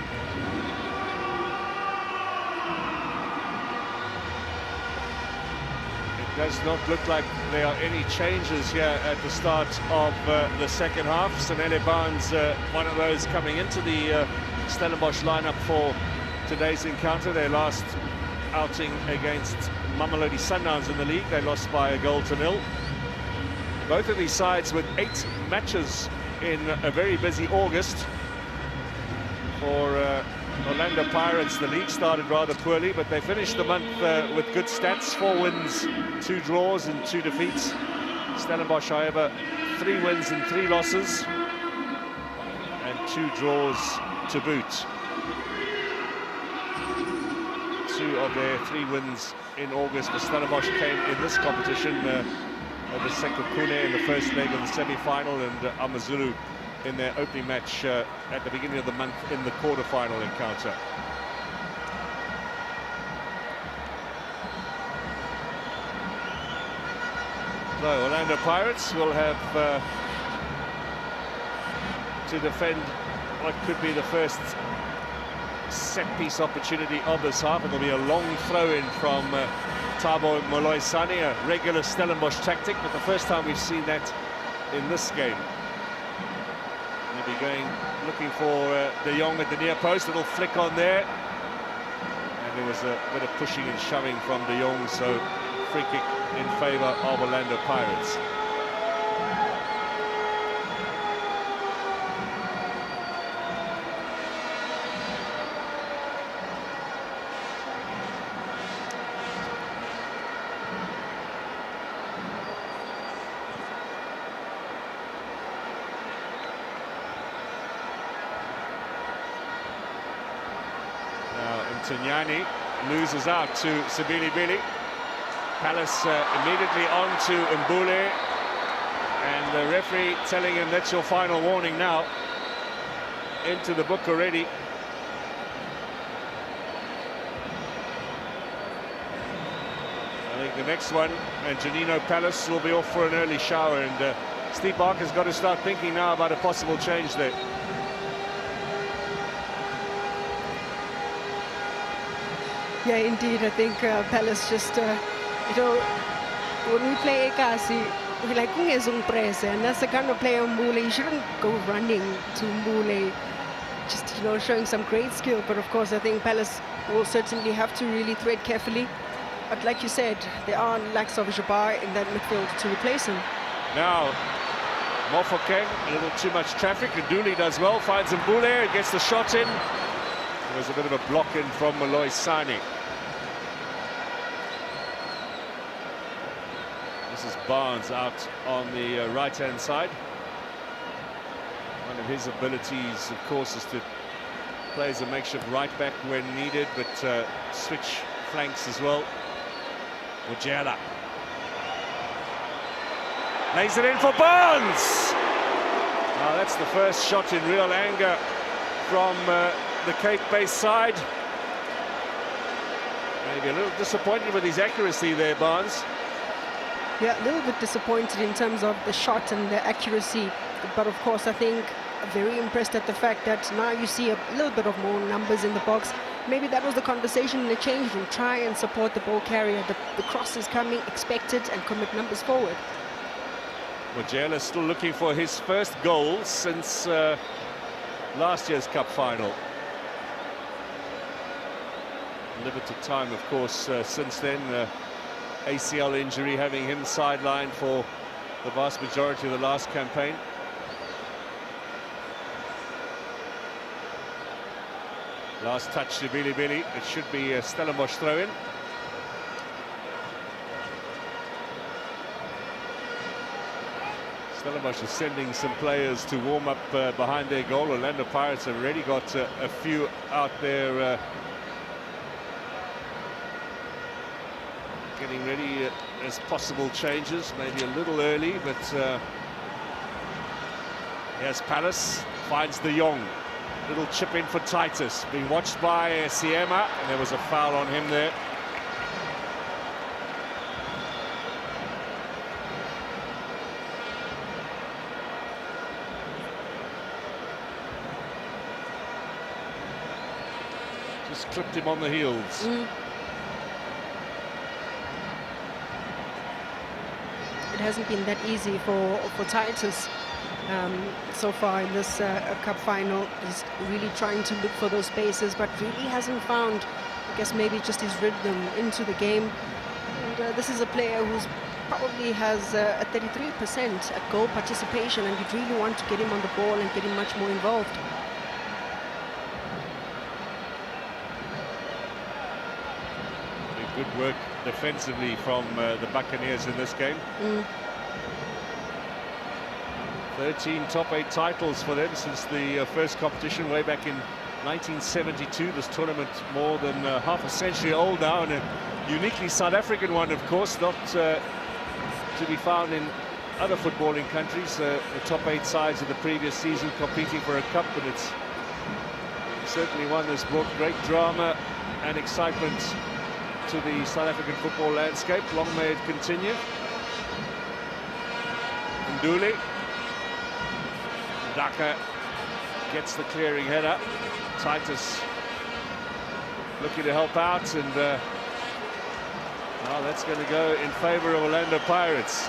It does not look like there are any changes here at the start of the second half. Sanele Barnes, one of those coming into the Stellenbosch lineup for today's encounter. Their last outing against Mamelodi Sundowns in the league, they lost by 1-0. Both of these sides with 8 matches in a very busy August. For Orlando Pirates, the league started rather poorly, but they finished the month with good stats: 4 wins, 2 draws and 2 defeats. Stellenbosch, however, 3 wins and 3 losses and 2 draws to boot. 2 of their 3 wins in August for Stellenbosch came in this competition, over Sekhukhune in the first leg of the semi-final, and Amazulu in their opening match at the beginning of the month in the quarter-final encounter. So Orlando Pirates will have to defend what could be the first set-piece opportunity of this half. It'll be a long throw-in from Thabo Moloi Sane, a regular Stellenbosch tactic, but the first time we've seen that in this game. They'll be going, looking for De Jong at the near post. It'll flick on there, and there was a bit of pushing and shoving from De Jong, so free kick in favour of Orlando Pirates. Tignani loses out to Sibilibili. Palace immediately on to Mbule, and the referee telling him that's your final warning now. Into the book already. I think the next one, and Janino Palace will be off for an early shower, and Steve Barker's got to start thinking now about a possible change there. Yeah, indeed. I think Palace just, you know, when we play Ekasi, we like press, and that's the kind of player Mbule. You shouldn't go running to Mbule, just, you know, showing some great skill. But of course, I think Palace will certainly have to really tread carefully. But like you said, there are lacks of Jabbar in that midfield to replace him. Now, Mofokeng, a little too much traffic. Dooley does well, finds Mbule, gets the shot in. There was a bit of a block in from Malloy Sani. This is Barnes out on the right-hand side. One of his abilities, of course, is to play as a makeshift right-back when needed, but switch flanks as well. Mujela lays it in for Barnes. Now that's the first shot in real anger from the Cape-based side. Maybe a little disappointed with his accuracy there, Barnes. Yeah, a little bit disappointed in terms of the shot and the accuracy. But of course, I think very impressed at the fact that now you see a little bit of more numbers in the box. Maybe that was the conversation in the change room. Try and support the ball carrier. The cross is coming, expect it, and commit numbers forward. Mujela still looking for his first goal since last year's cup final. Limited time, of course, since then. ACL injury having him sidelined for the vast majority of the last campaign. Last touch to Billy. It should be a Stellenbosch throw-in. Stellenbosch is sending some players to warm up behind their goal. Orlando Pirates have already got a few out there getting ready as possible changes, maybe a little early, but here's Palace, finds De Jong. Little chip in for Titus, being watched by Siema, and there was a foul on him there. Just clipped him on the heels. It hasn't been that easy for Titus so far in this cup final. He's really trying to look for those spaces, but really hasn't found, I guess, maybe just his rhythm into the game. And this is a player who's probably has a 33% at goal participation, and you'd really want to get him on the ball and get him much more involved. Good work defensively from the Buccaneers in this game. 13 top 8 titles for them since the first competition way back in 1972. This tournament more than half a century old now, and a uniquely South African one, of course, not to be found in other footballing countries. The top 8 sides of the previous season competing for a cup, and it's certainly one that's brought great drama and excitement to the South African football landscape. Long may it continue. Nduli. Daka gets the clearing header. Titus looking to help out, and well, that's going to go in favour of Orlando Pirates.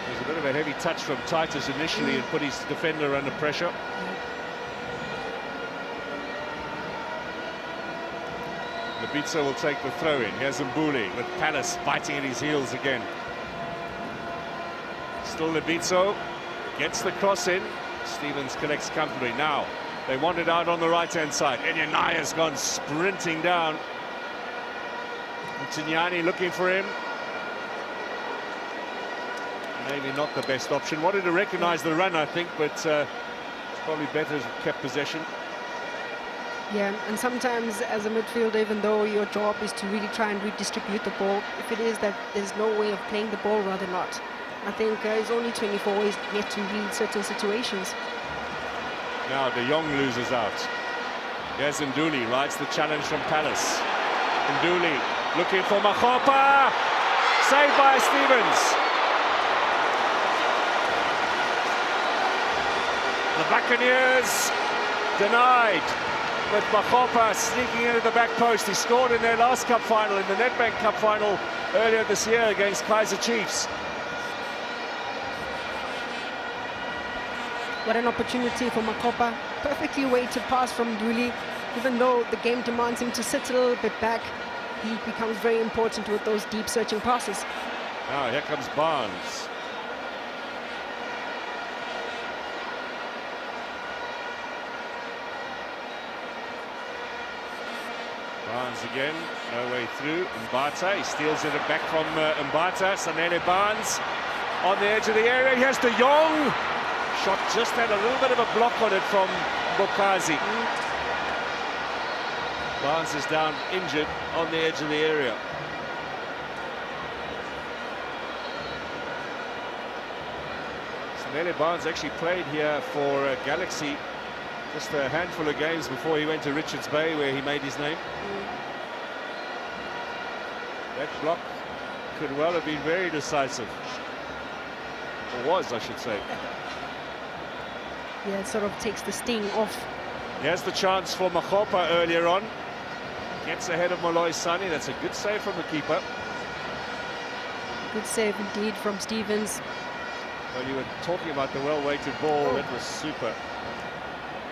There's a bit of a heavy touch from Titus initially and put his defender under pressure. Lebitsa will take the throw-in. Here's Mbuli with Palace biting at his heels again. Still Lebitsa gets the cross in. Stevens collects comfortably. Now they want it out on the right-hand side. Enyenaya's gone sprinting down. Tignani looking for him. Maybe not the best option. Wanted to recognize the run, I think, but probably better kept possession. Yeah, and sometimes as a midfielder, even though your job is to really try and redistribute the ball, if it is that there's no way of playing the ball, rather not. I think he's only 24, he's yet to read certain situations. Now De Jong loses out. Here's Nduli, rides the challenge from Palace. Nduli looking for Makgopa. Saved by Stevens. The Buccaneers denied, but Makgopa sneaking into the back post. He scored in their last cup final, in the Nedbank Cup final earlier this year against Kaizer Chiefs. What an opportunity for Makgopa. Perfectly weighted pass from Nduli. Even though the game demands him to sit a little bit back, he becomes very important with those deep searching passes. Now here comes Barnes. Barnes again, no way through. Mbata, he steals it back from Mbata. Sanele Barnes on the edge of the area. Here's De Jong. Shot just had a little bit of a block on it from Bokazi. Barnes is down injured on the edge of the area. Sanele Barnes actually played here for Galaxy just a handful of games before he went to Richards Bay, where he made his name. That block could well have been very decisive. Or was, I should say. Yeah, it sort of takes the sting off. Here's the chance for Makgopa earlier on. Gets ahead of Molloy Sani. That's a good save from the keeper. Good save indeed from Stevens. Well, you were talking about the well-weighted ball. That was super.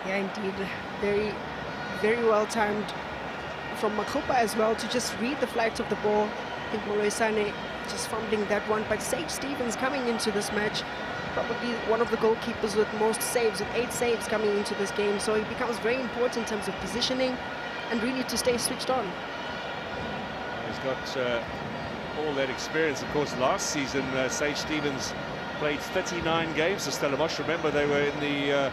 Yeah, indeed. Very, very well timed from Makgopa as well to just read the flight of the ball. I think Molloy Sani just fumbling that one. But Sage Stevens coming into this match, probably one of the goalkeepers with most saves, with 8 saves coming into this game. So he becomes very important in terms of positioning and really to stay switched on. He's got all that experience. Of course, last season, Sage Stevens played 39 games for Stellenbosch. Remember, they were in the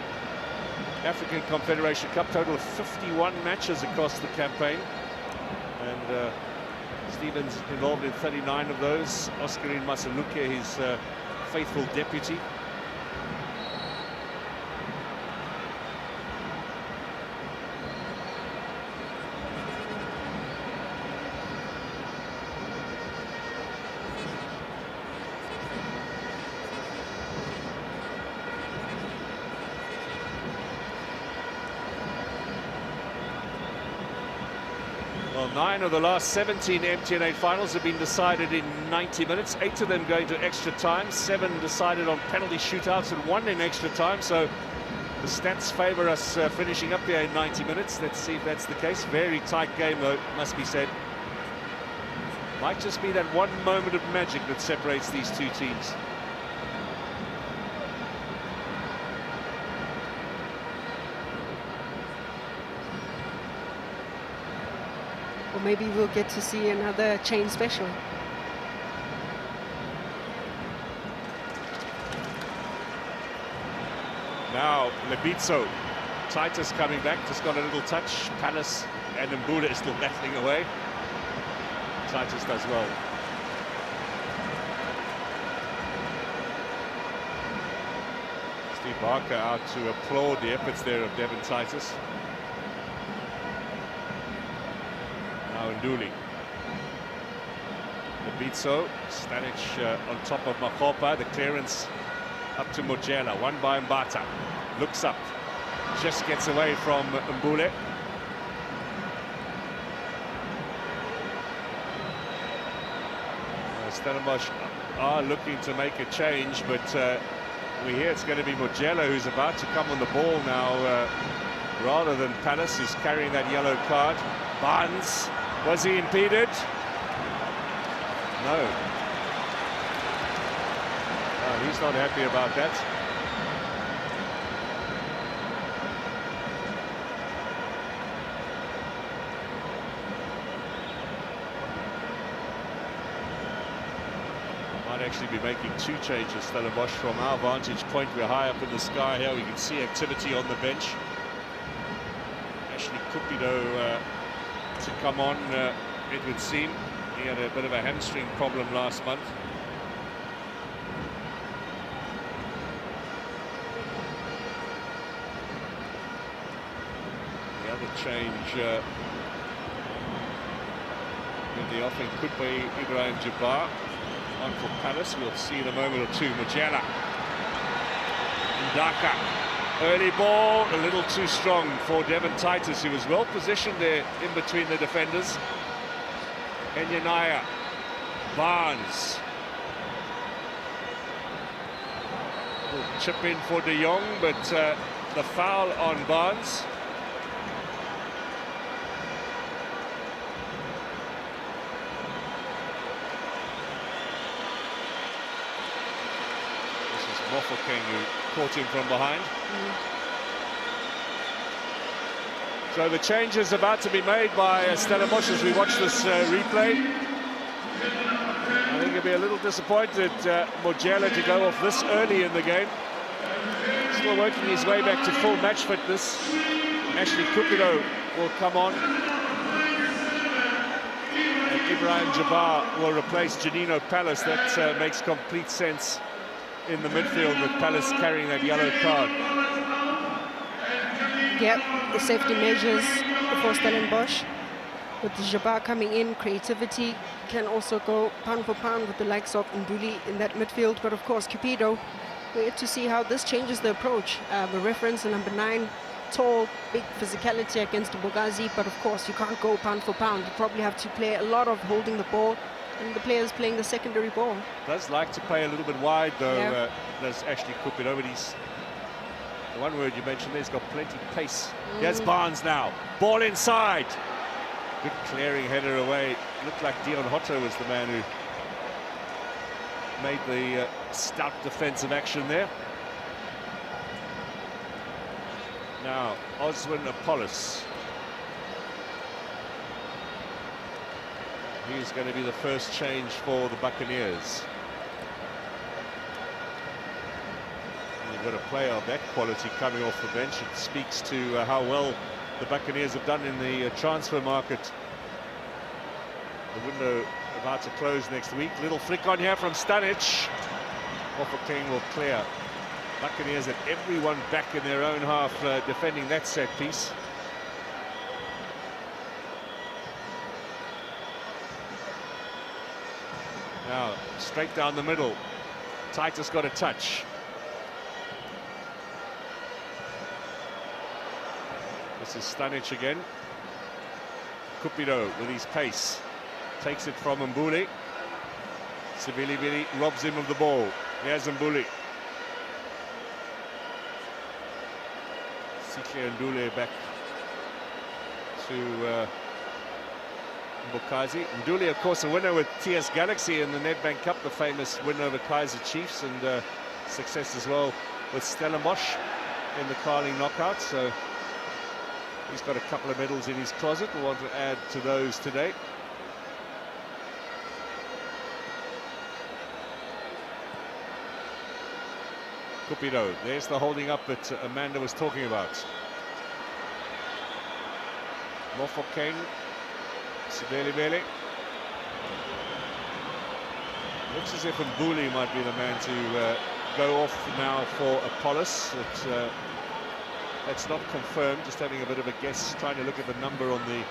African Confederation Cup, total of 51 matches across the campaign. And Stevens involved in 39 of those. Oscarine Masaluke, his faithful deputy. Well, 9 of the last 17 MTN 8 finals have been decided in 90 minutes, 8 of them going to extra time, 7 decided on penalty shootouts and 1 in extra time. So the stats favour us finishing up there in 90 minutes. Let's see if that's the case. Very tight game, though, must be said. Might just be that one moment of magic that separates these two teams. Or maybe we'll get to see another chain special. Now Lebitso, Titus coming back, just got a little touch. Palace and Mbula is still battling away. Titus does well. Steve Barker out to applaud the efforts there of Devin Titus. Now Nduli. Lebitso, Stanic on top of Makgopa. The clearance up to Mojela, one by Mbata. Looks up, just gets away from Mbule. Stellenbosch are looking to make a change, but we hear it's going to be Mojela who's about to come on the ball now, rather than Palace, who's carrying that yellow card. Barnes, was he impeded? No. No, he's not happy about that. Might actually be making 2 changes, Stellenbosch. From our vantage point, we're high up in the sky here. We can see activity on the bench. Ashley Cupido to come on, it would seem. He had a bit of a hamstring problem last month. The other change in the offing could be Ibrahim Jabbar on for Palace. We'll see in a moment or two. Mujela, Ndaka, early ball, a little too strong for Devon Titus, who was well positioned there in between the defenders. Enyanaya, Barnes, will chip in for De Jong, but the foul on Barnes. Mofokeng, who caught him from behind. So the change is about to be made by Stellenbosch as we watch this replay. I think he'll be a little disappointed, Mojela, to go off this early in the game. Still working his way back to full match fitness. Ashley Cupido will come on. And Ibrahim Jabbar will replace Janino Palace. That makes complete sense in the midfield, with Palace carrying that yellow card. Yep, the safety measures for Stellenbosch. With Jabbar coming in, creativity can also go pound for pound with the likes of Nduli in that midfield. But of course, Cupido, we have to see how this changes the approach. The reference, the number 9, tall, big physicality against Bogazi. But of course, you can't go pound for pound. You probably have to play a lot of holding the ball, and the players playing the secondary ball. Does like to play a little bit wide, though. Yeah. There's Ashley Cupido, but he's, the one word you mentioned there, he's got plenty of pace. Here's Barnes now. Ball inside. Good clearing header away. Looked like Dion Hotto was the man who made the stout defensive action there. Now, Oswin Apollos. He's going to be the first change for the Buccaneers. And you've got a player of that quality coming off the bench. It speaks to how well the Buccaneers have done in the transfer market. The window about to close next week. Little flick on here from Stanic. Mofokeng will clear. Buccaneers had everyone back in their own half defending that set piece. Now, straight down the middle. Titus got a touch. This is Stanic again. Cupido with his pace. Takes it from Mbuli. Sibilibili robs him of the ball. Here's Mbuli. Sihle Ndule back to Mbukazi. Nduli, of course, a winner with TS Galaxy in the Nedbank Cup, the famous win over Kaizer Chiefs, and success as well with Stellenbosch in the Carling knockout. So he's got a couple of medals in his closet. We'll want to add to those today. Cupido, there's the holding up that Amanda was talking about. Mofokeng, Sibeli. Looks as if Mbuli might be the man to go off now for Apollos. That's not confirmed, just having a bit of a guess, trying to look at the number on the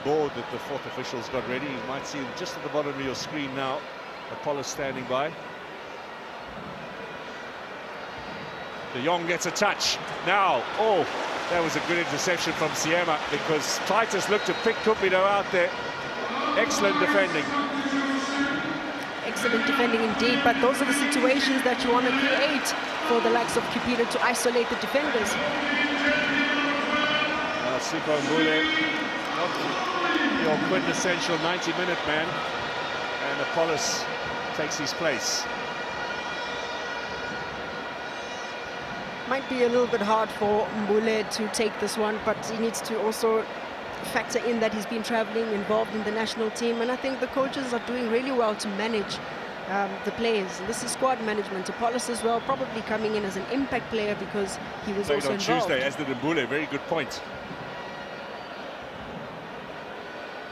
board that the fourth officials got ready. You might see just at the bottom of your screen now, Apollos standing by. De Jong gets a touch. Now, oh, that was a good interception from Siema, because Titus looked to pick Cupido out there. Excellent defending. Excellent defending indeed, but those are the situations that you want to create for the likes of Cupido to isolate the defenders. Sipho Mbule, not your quintessential 90-minute man, and Apollos takes his place. Might be a little bit hard for Mbule to take this one, but he needs to also factor in that he's been traveling, involved in the national team, and I think the coaches are doing really well to manage the players. This is squad management. Apollos as well, probably coming in as an impact player because he was Played also on involved. Tuesday, as did Mbule. Very good point.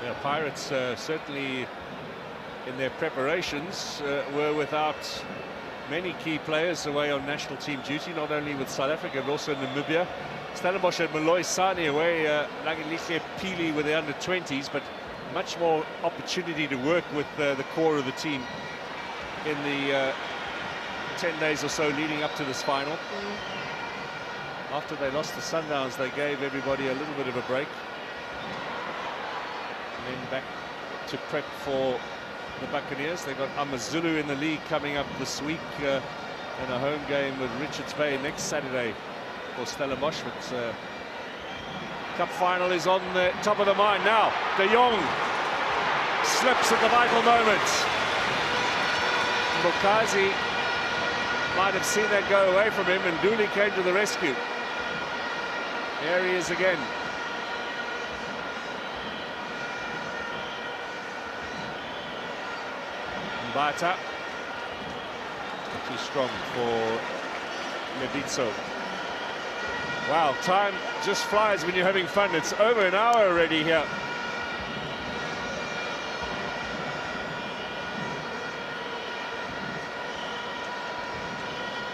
Yeah, Pirates certainly in their preparations were without many key players away on national team duty, not only with South Africa but also Namibia. Stellenbosch had Malloy Sani away, Langelihle Pili with the under-20s, but much more opportunity to work with the core of the team in the 10 days or so leading up to this final. After they lost the Sundowns, they gave everybody a little bit of a break. And then back to prep for the Buccaneers. They've got Amazulu in the league coming up this week, and a home game with Richards Bay next Saturday for Stellenbosch. But cup final is on the top of the mind now. De Jong slips at the vital moment. Mukazi might have seen that go away from him, and Dooley came to the rescue. There he is again. Mbata, too strong for Lebitso. Wow, time just flies when you're having fun. It's over an hour already here.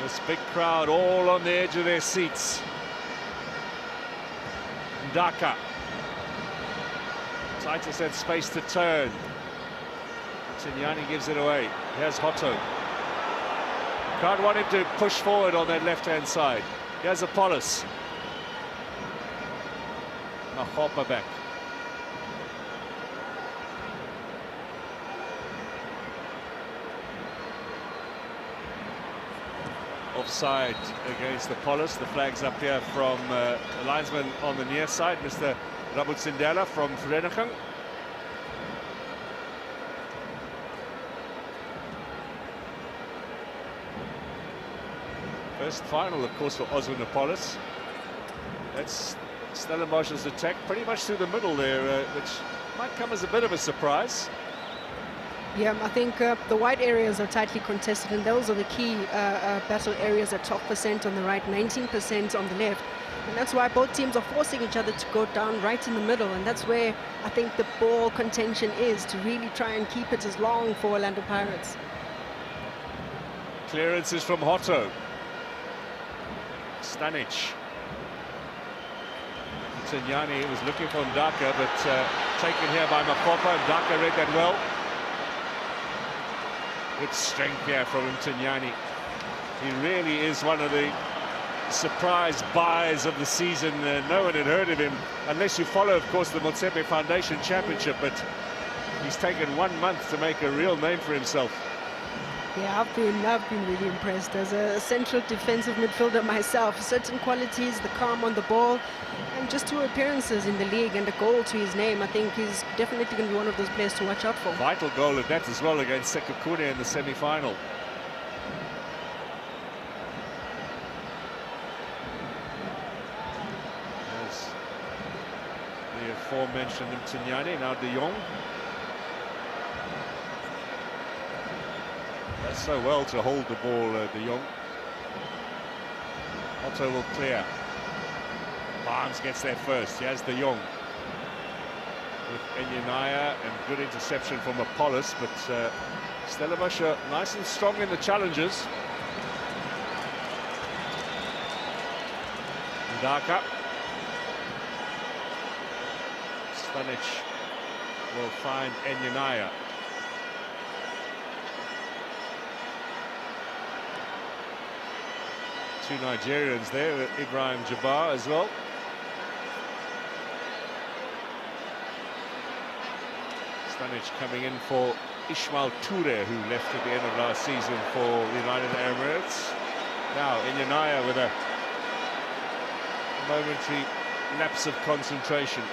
This big crowd all on the edge of their seats. Ndaka. Titus had space to turn. Tinyani gives it away. Here's Hotto. Can't want him to push forward on that left-hand side. Here's Apollos. Mahopa back. Offside against Apollos. The flag's up here from the linesman on the near side, Mr. Rabutsindela from Vereniging. First final, of course, for Oswin Apollos. That's Stellenbosch's attack pretty much through the middle there, which might come as a bit of a surprise. Yeah, I think the wide areas are tightly contested, and those are the key battle areas at 12% on the right, 19% on the left. And that's why both teams are forcing each other to go down right in the middle, and that's where I think the ball contention is, to really try and keep it as long for Orlando Pirates. Clearances from Hotto. Stanic. Tinyani was looking for Ndaka, but taken here by Makopa. Ndaka read that well. Good strength here from Tinyani. He really is one of the surprise buys of the season. No one had heard of him, unless you follow, of course, the Motsepe Foundation Championship, but he's taken 1 month to make a real name for himself. Yeah, I've been really impressed as a central defensive midfielder myself. Certain qualities, the calm on the ball, and just 2 appearances in the league and a goal to his name. I think he's definitely going to be one of those players to watch out for. Vital goal at that as well against Sekukune in the semi-final. There's the aforementioned Mtinyane, now De Jong. Does so well to hold the ball, De Jong. Otto will clear. Barnes gets there first. Here's De Jong with Enyanaya, and good interception from Apollos, but Stellenbosch are nice and strong in the challenges. Ndaka. Stanic will find Enyanaya. Two Nigerians there, with Ibrahim Jabbar as well. Stanic coming in for Ishmael Toure, who left at the end of last season for the United Arab Emirates. Now Enyanaya with a momentary lapse of concentration.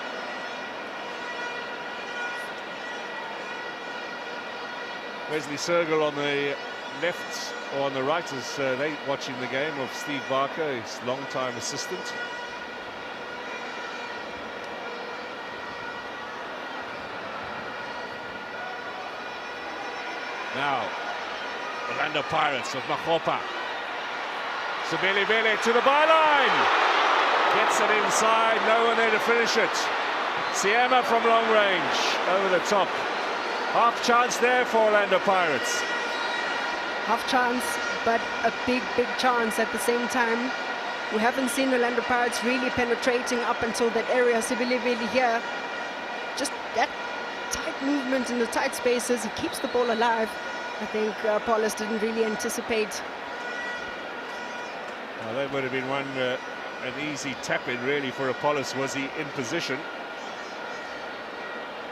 Wesley Sergel on the left, or on the right, as they watching the game, of Steve Barker, his long-time assistant. Now Orlando Pirates of Makopa. Sibilibele to the byline. Gets it inside, no one there to finish it. Siema from long range, over the top. Half chance there for Orlando Pirates. Half chance, but a big chance at the same time. We haven't seen Orlando Pirates really penetrating up until that area. Sibilibele here, just that tight movement in the tight spaces. He keeps the ball alive. I think Paulus didn't really anticipate. Well, that would have been an easy tap-in, really, for Apollos. Was he in position?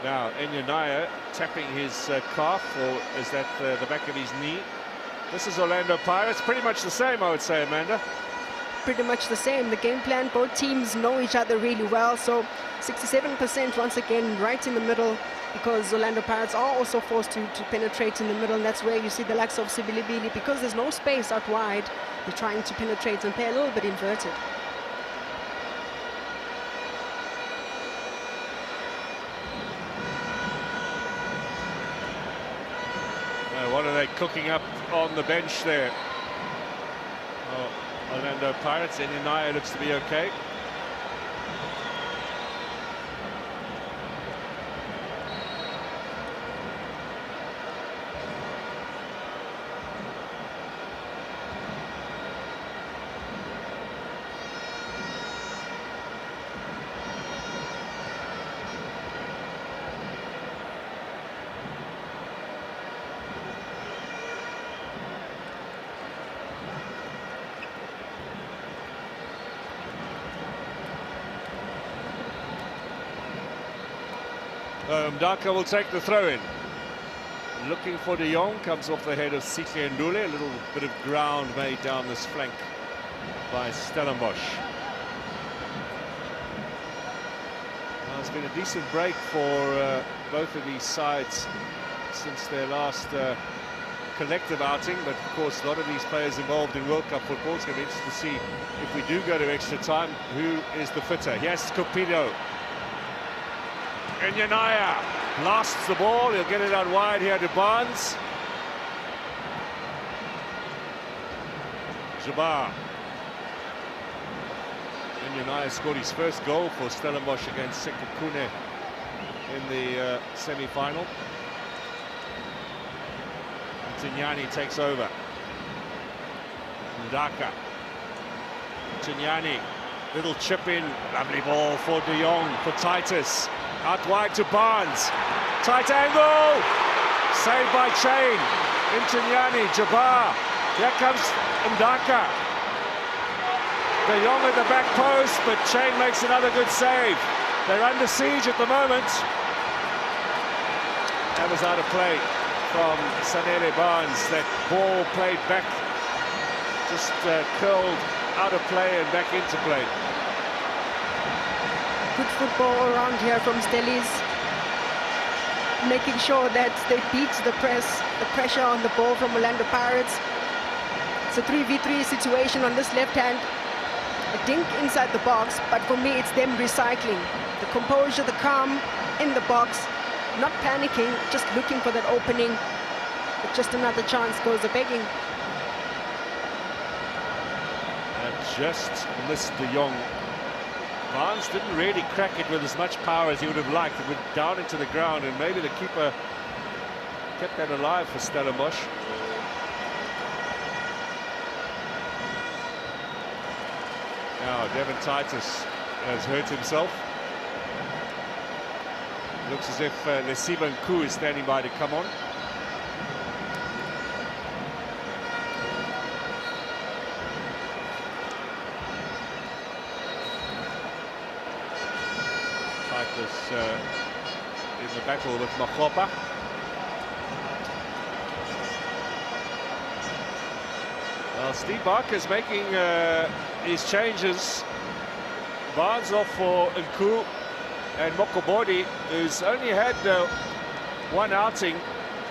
Now, Enyanaya tapping his calf, or is that the back of his knee? This is Orlando Pirates. Pretty much the same, I would say, Amanda. Pretty much the same. The game plan, both teams know each other really well. So 67% once again right in the middle, because Orlando Pirates are also forced to penetrate in the middle, and that's where you see the likes of Sibilibele, because there's no space out wide. They're trying to penetrate and play a little bit inverted. What are they cooking up on the bench there? Oh, Orlando Pirates. Enyanaya looks to be okay. Mdaka will take the throw-in. Looking for De Jong, comes off the head of Sihle Ndule. A little bit of ground made down this flank by Stellenbosch. Well, it's been a decent break for both of these sides since their last collective outing, but of course a lot of these players involved in World Cup football. It's going to be interesting to see, if we do go to extra time, who is the fitter. Yes, Cupido. Enyanaya blasts the ball. He'll get it out wide here to Barnes. Jabbar. Enyanaya scored his first goal for Stellenbosch against Sekukune in the semi-final. Tignani takes over. Ndaka. Tignani, little chip in, lovely ball for De Jong, for Titus. Out wide to Barnes. Tight angle. Saved by Chain. Tignani, Jabbar. Here comes Ndaka. De Jong at the back post, but Chain makes another good save. They're under siege at the moment. That was out of play from Sanele Barnes. That ball played back, just curled out of play and back into play. Good football around here from Stellies, making sure that they beat the pressure on the ball from Orlando Pirates. It's a 3v3 situation on this left hand. A dink inside the box, but for me it's them recycling. The composure, the calm in the box, not panicking, just looking for that opening. But just another chance goes a-begging. Just missed De Jong. Barnes didn't really crack it with as much power as he would have liked. It went down into the ground, and maybe the keeper kept that alive for Stellenbosch. Now Devin Titus has hurt himself. Looks as if Lesiba Nku is standing by to come on. Titus in the battle with Makopa. Well, Steve Barker's making his changes. Barnes off for Nku, and Mokobodi, who's only had one outing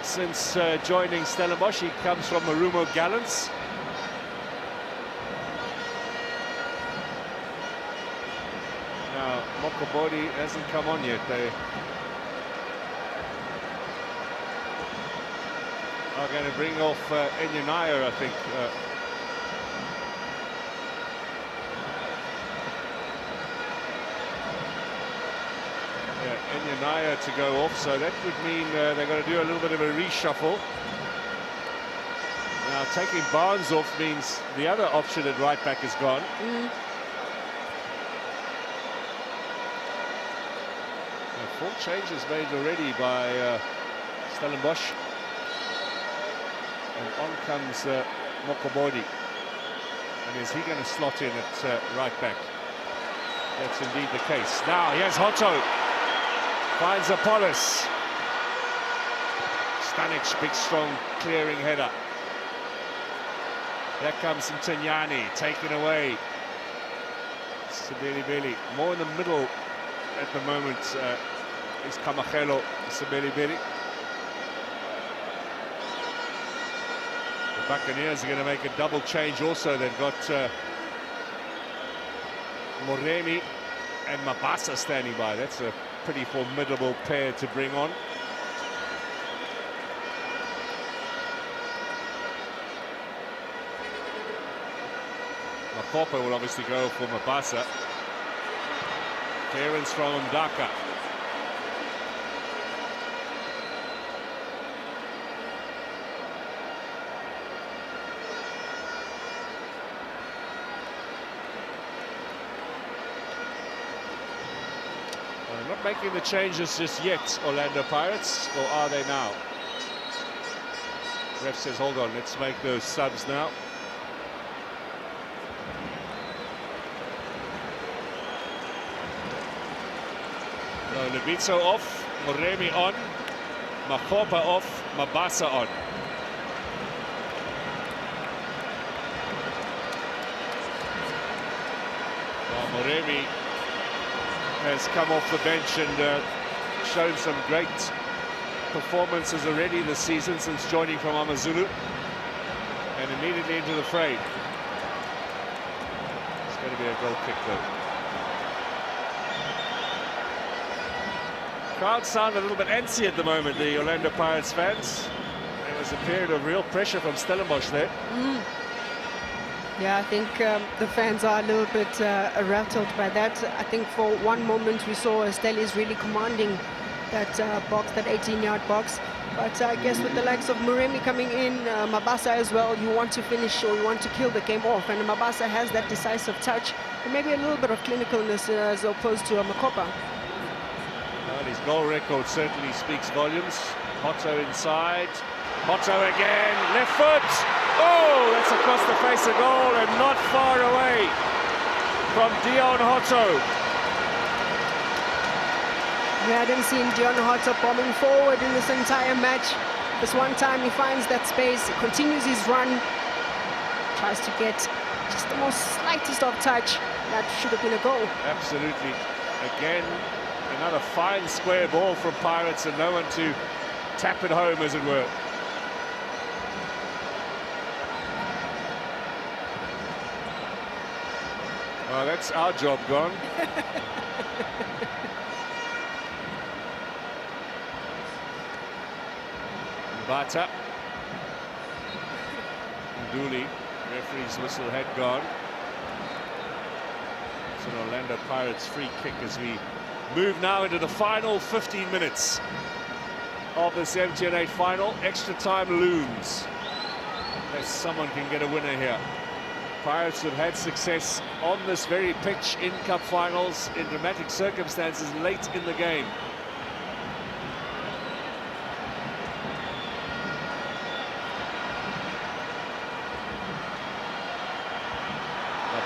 since joining Stellenbosch. He comes from Marumo Gallants. Now, Mokobodi hasn't come on yet. are going to bring off Enyanayo, I think. Enyanayo to go off, so that would mean they're going to do a little bit of a reshuffle. Now, taking Barnes off means the other option at right back is gone. Now, 4 changes made already by Stellenbosch. And on comes Mokobodi. And is he going to slot in at right back? That's indeed the case. Now, here's Hotto. Finds Apollos. Stanic, big, strong, clearing header. There comes Mtinyani, taken away. Sibeli-Beli, more in the middle at the moment is Kamachelo, Sibeli-Beli. The Buccaneers are going to make a double change also. They've got Moremi and Mabasa standing by. That's a pretty formidable pair to bring on. Makopa will obviously go for Mabasa. Clearance from Mdaka. Not making the changes just yet, Orlando Pirates, or are they now? Ref says, hold on, let's make those subs now. So Levitso off, Moremi on, Makopa off, Mabasa on. Now Moremi has come off the bench and shown some great performances already this season since joining from Amazulu, and immediately into the fray. It's going to be a goal kick though. Crowd sound a little bit antsy at the moment, the Orlando Pirates fans. There was a period of real pressure from Stellenbosch there. Yeah, I think the fans are a little bit rattled by that. I think for one moment we saw Stelli's really commanding that box, that 18-yard box. But I guess with the likes of Moremi coming in, Mabasa as well, you want to finish or you want to kill the game off. And Mabasa has that decisive touch and maybe a little bit of clinicalness as opposed to Makopa. Well, his goal record certainly speaks volumes. Hotto inside. Hotto again, left foot. Oh, that's across the face of goal and not far away from Dion Hotto. Yeah, I didn't see Dion Hotto bombing forward in this entire match. This one time he finds that space, continues his run, tries to get just the most slightest of touch. That should have been a goal. Absolutely. Again, another fine square ball from Pirates and no one to tap it home, as it were. Well, that's our job gone. Bata. Nduli, referee's whistle had gone. It's an Orlando Pirates free kick as we move now into the final 15 minutes of this MTN 8 final. Extra time looms, unless someone can get a winner here. Pirates have had success on this very pitch in cup finals in dramatic circumstances late in the game.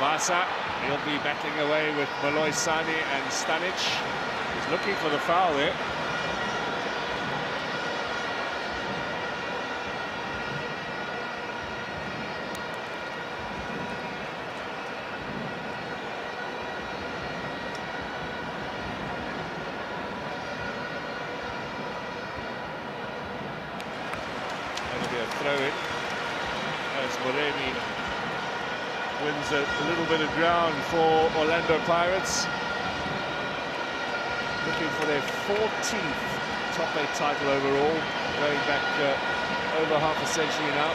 Mabasa, he'll be battling away with Malloy Sani and Stanic. He's looking for the foul there. Throw-in as Moremi wins a little bit of ground for Orlando Pirates, looking for their 14th top 8 title overall, going back over half a century now.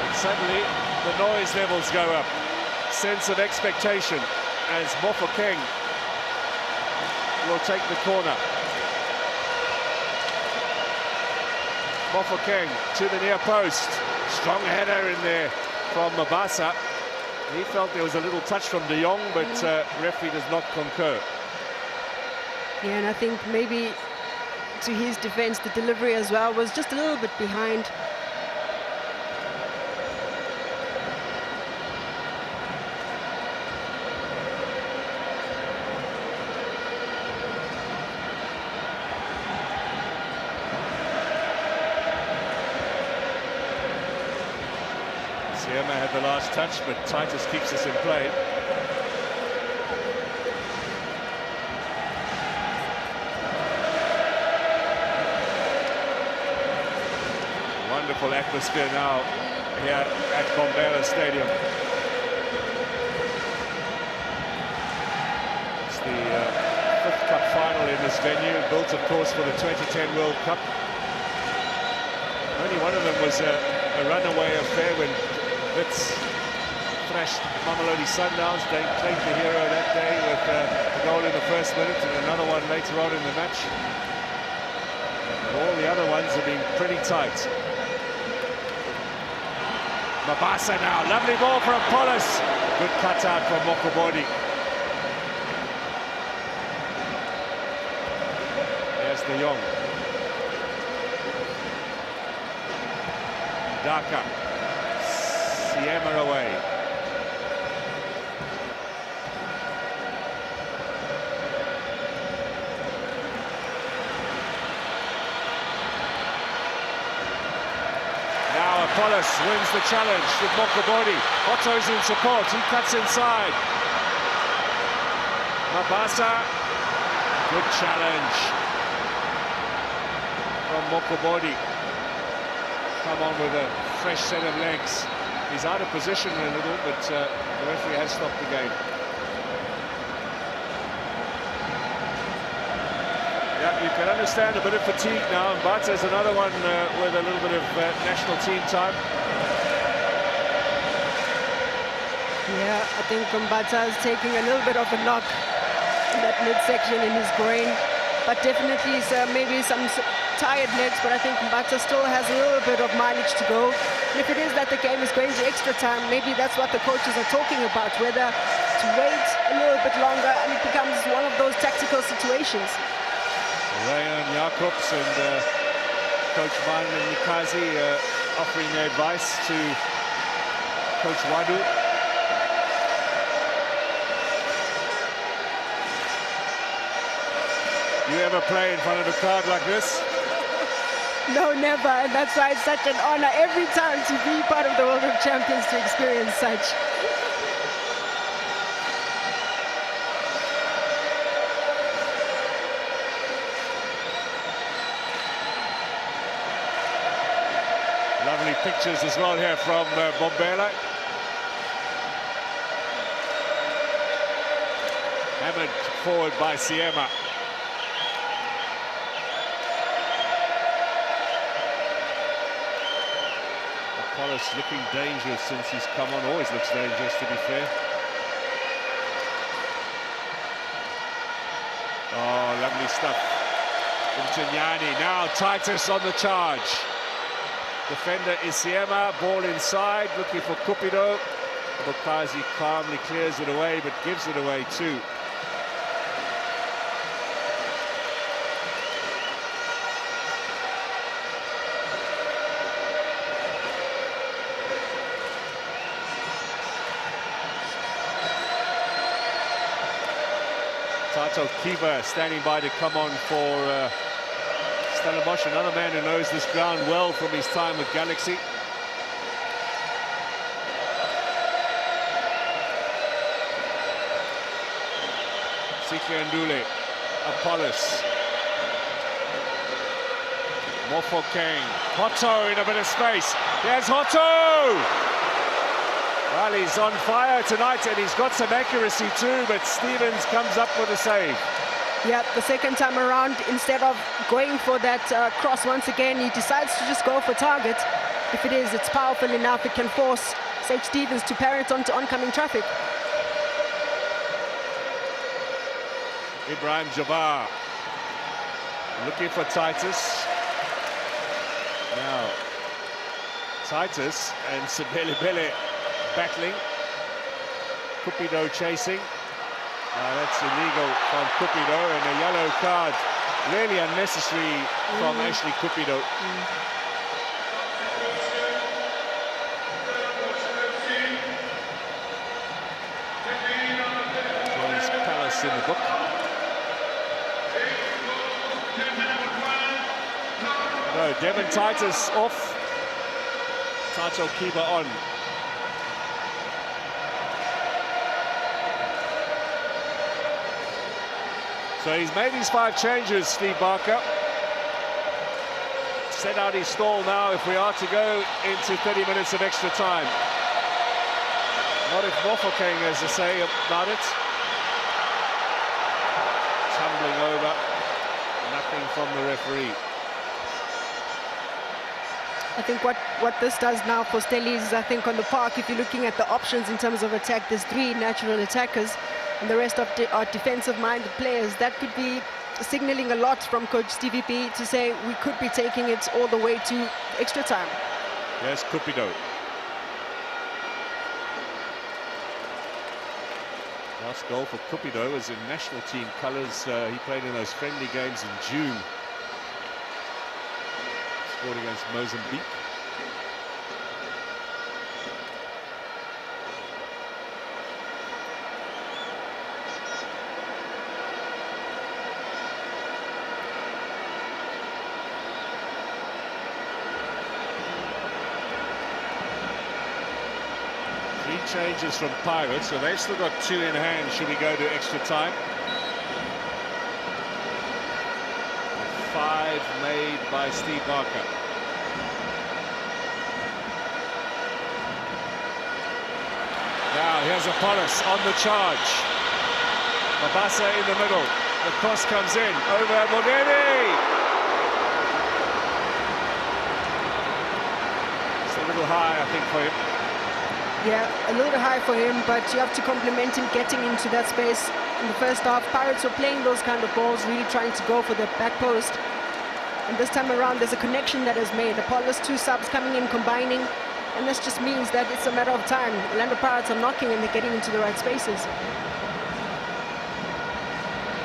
And suddenly, the noise levels go up. Sense of expectation as Mofokeng will take the corner. Mofokeng to the near post. Strong header in there from Mabasa. He felt there was a little touch from De Jong, but referee does not concur. Yeah, and I think maybe to his defense, the delivery as well was just a little bit behind. Siema had the last touch, but Titus keeps us in play. Wonderful atmosphere now here at Bombela Stadium. It's the fifth cup final in this venue, built of course for the 2010 World Cup. Only one of them was a runaway affair when Wits thrashed Mamelodi Sundowns. They claimed the hero that day with a goal in the first minute and another one later on in the match. And all the other ones have been pretty tight. Mabasa now, lovely ball from Polis. Good cutout from Mokobodi. There's De Jong. Daka. Siema away. Now Apollos wins the challenge with Mokobodi. Otto's in support, he cuts inside. Mabasa, good challenge from Mokobodi. Come on with a fresh set of legs. He's out of position a little, but the referee has stopped the game. Yeah, you can understand a bit of fatigue now. Mbatsa's another one with a little bit of national team time. Yeah, I think Mbatsa is taking a little bit of a knock in that midsection in his groin, but definitely maybe some tired legs, but I think Mbatsa still has a little bit of mileage to go. And if it is that the game is going to extra time, maybe that's what the coaches are talking about, whether to wait a little bit longer and it becomes one of those tactical situations. Rayan Jacobs and Coach Van and Nikazi offering their advice to Coach Wadu. You ever play in front of a crowd like this? No, never, and that's why it's such an honor every time to be part of the World Cup Champions, to experience such. Lovely pictures as well here from Bombela. Hammered forward by Siema. Apollos looking dangerous since he's come on. Always looks dangerous, to be fair. Oh, lovely stuff. Mtanyani, now Titus on the charge. Defender is Siema, ball inside, looking for Cupido. Bukazi calmly clears it away, but gives it away too. Tato Kiva standing by to come on for Stellenbosch, another man who knows this ground well from his time with Galaxy. Sikandule, Apollos. Mofokeng, Hotto in a bit of space. There's Hotto! Well, he's on fire tonight and he's got some accuracy too, but Stevens comes up with a save. Yeah, the second time around, instead of going for that cross once again, he decides to just go for target. If it is, it's powerful enough, it can force Sage Stevens to parent onto oncoming traffic. Ibrahim Jabbar looking for Titus. Now, Titus and Sebelebele battling. Cupido chasing. That's illegal from Cupido, and a yellow card, really unnecessary from Ashley Cupido. Joins Palace in the book. No, Devon Titus off. Tato Kiba on. So he's made his 5 changes, Steve Barker. Set out his stall now if we are to go into 30 minutes of extra time. What if Mofokeng has to say about it? Tumbling over. Nothing from the referee. I think what this does now for Stellies is, I think on the park, if you're looking at the options in terms of attack, there's 3 natural attackers and the rest of are defensive-minded players. That could be signaling a lot from Coach Stevie P to say we could be taking it all the way to extra time. Yes, Cupido. Last goal for Cupido was in national team colours. He played in those friendly games in June. Scored against Mozambique. Changes from Pirates, so they've still got 2 in hand should we go to extra time. 5 made by Steve Barker. Now here's Apollos on the charge. Mabasa in the middle. The cross comes in over Modeni. It's a little high, I think, for him. Yeah, a little high for him, but you have to compliment him getting into that space in the first half. Pirates were playing those kind of balls, really trying to go for the back post. And this time around, there's a connection that is made. Apollos, 2 subs coming in, combining, and this just means that it's a matter of time. Orlando Pirates are knocking and they're getting into the right spaces.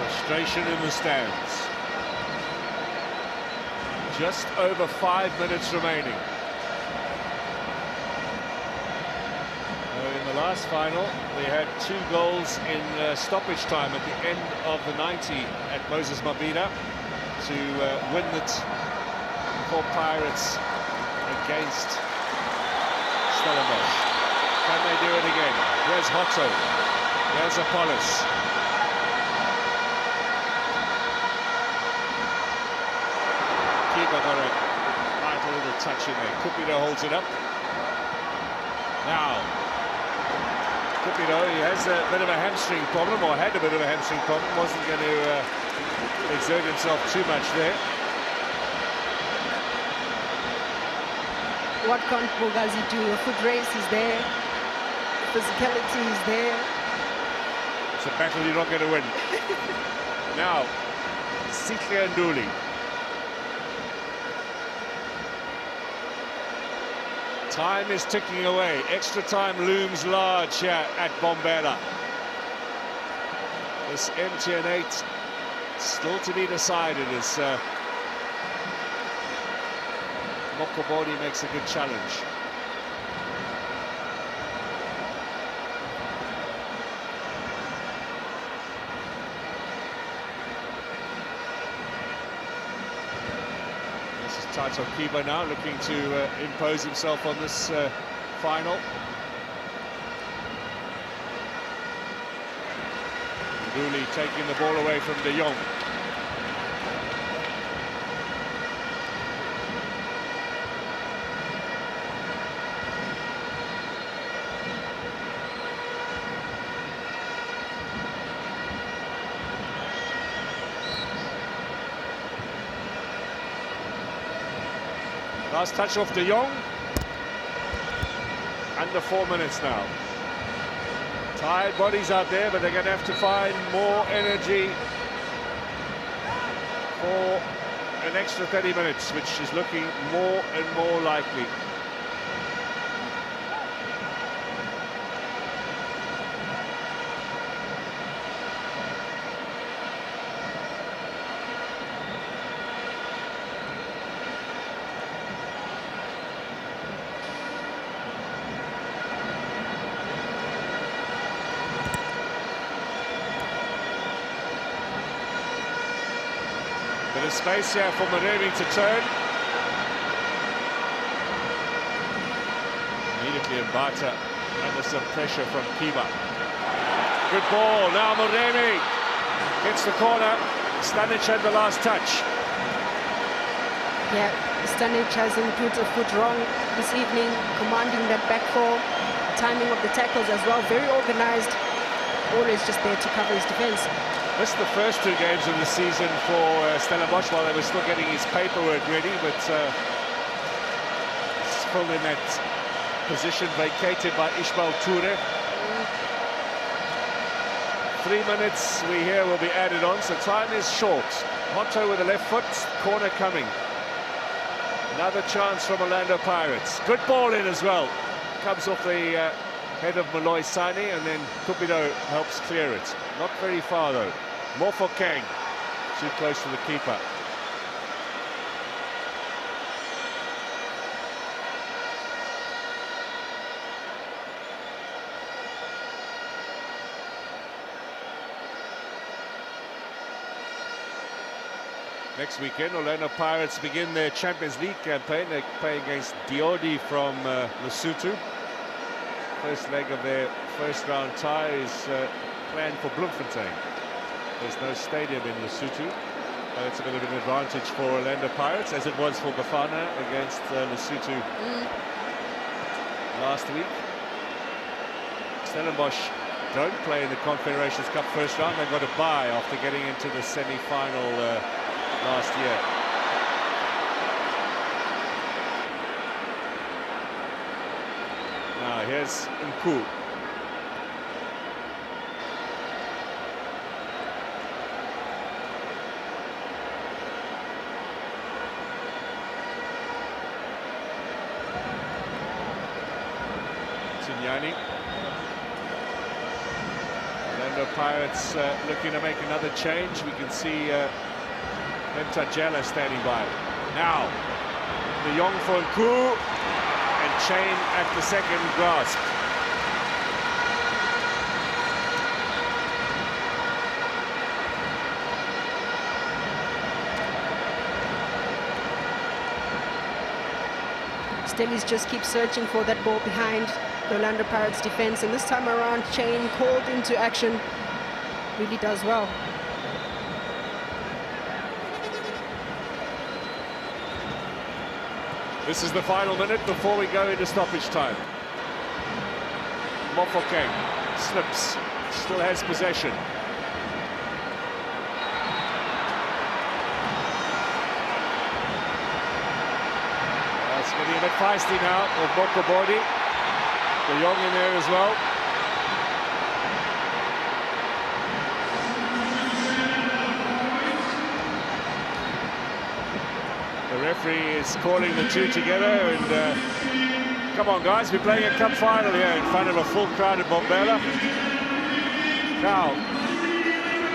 Frustration in the stands. Just over 5 minutes remaining. In the last final, we had 2 goals in stoppage time at the end of the 90 at Moses Mabhida to win it for Pirates against Stellenbosch. Can they do it again? There's Hotto. There's Apollos. Keeper got a little touch in there. Cupido holds it up. Now, Cupido, he has a bit of a hamstring problem, or had a bit of a hamstring problem, wasn't going to exert himself too much there. What can't Bogazi do? A foot race is there, physicality is there. It's a battle you're not going to win. Now, Sihle Nduli. Time is ticking away. Extra time looms large here at Bombela. This MTN 8 still to be decided as Mokobodi makes a good challenge. Taito Kiba now looking to impose himself on this final. Nduli taking the ball away from De Jong. Last touch off De Jong. Under 4 minutes now. Tired bodies out there, but they're going to have to find more energy for an extra 30 minutes, which is looking more and more likely. Bit of space here for Maremi to turn. Immediately Mbata under some pressure from Kiba. Good ball, now Maremi gets the corner. Stanic had the last touch. Yeah, Stanic hasn't put a foot wrong this evening, commanding that back four. Timing of the tackles as well, very organized. Always just there to cover his defense. Missed the first 2 games of the season for Stellenbosch while they were still getting his paperwork ready, but he's still in that position vacated by Ishmael Toure. 3 minutes we hear will be added on, so time is short. Motto with the left foot, corner coming. Another chance from Orlando Pirates. Good ball in as well. Comes off the head of Malloy Sani, and then Cupido helps clear it. Not very far though. More for Kang. Too close to the keeper. Next weekend, Orlando Pirates begin their Champions League campaign. They play against Diodi from Lesotho. First leg of their first round tie is planned for Bloemfontein. There's no stadium in Lesotho. It's a bit of an advantage for Orlando Pirates, as it was for Bafana against Lesotho last week. Stellenbosch don't play in the Confederations Cup first round. They got a bye after getting into the semi-final last year. Now here's Nku. Tignani. Orlando Pirates looking to make another change. We can see Mtajela standing by. Now, De Jong for Nku, and Chain at the second grasp. Stellies just keep searching for that ball behind the Orlando Pirates defense, and this time around Chain called into action, really does well. This is the final minute before we go into stoppage time. Mofokeng slips, still has possession. It's getting a bit feisty now with Mokobodi. De Jong in there as well. The referee is calling the two together, and come on guys, we're playing a cup final here in front of a full crowd at Bombela. Now,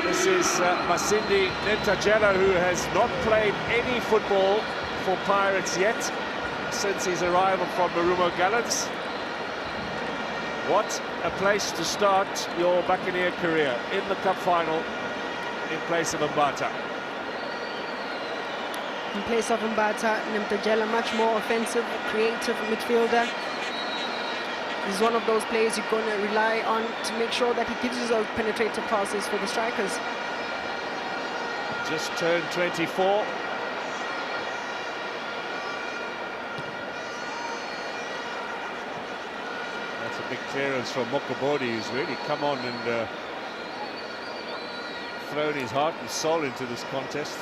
this is Masindi Ntajela, who has not played any football for Pirates yet since his arrival from Marumo Gallants. What a place to start your Buccaneer career, in the cup final in place of Mbata. In place of Mbata, Ntajela, much more offensive, creative midfielder. He's one of those players you're going to rely on to make sure that he gives you those penetrator passes for the strikers. Just turned 24. That's a big clearance from Mokobodi, who's really come on and thrown his heart and soul into this contest.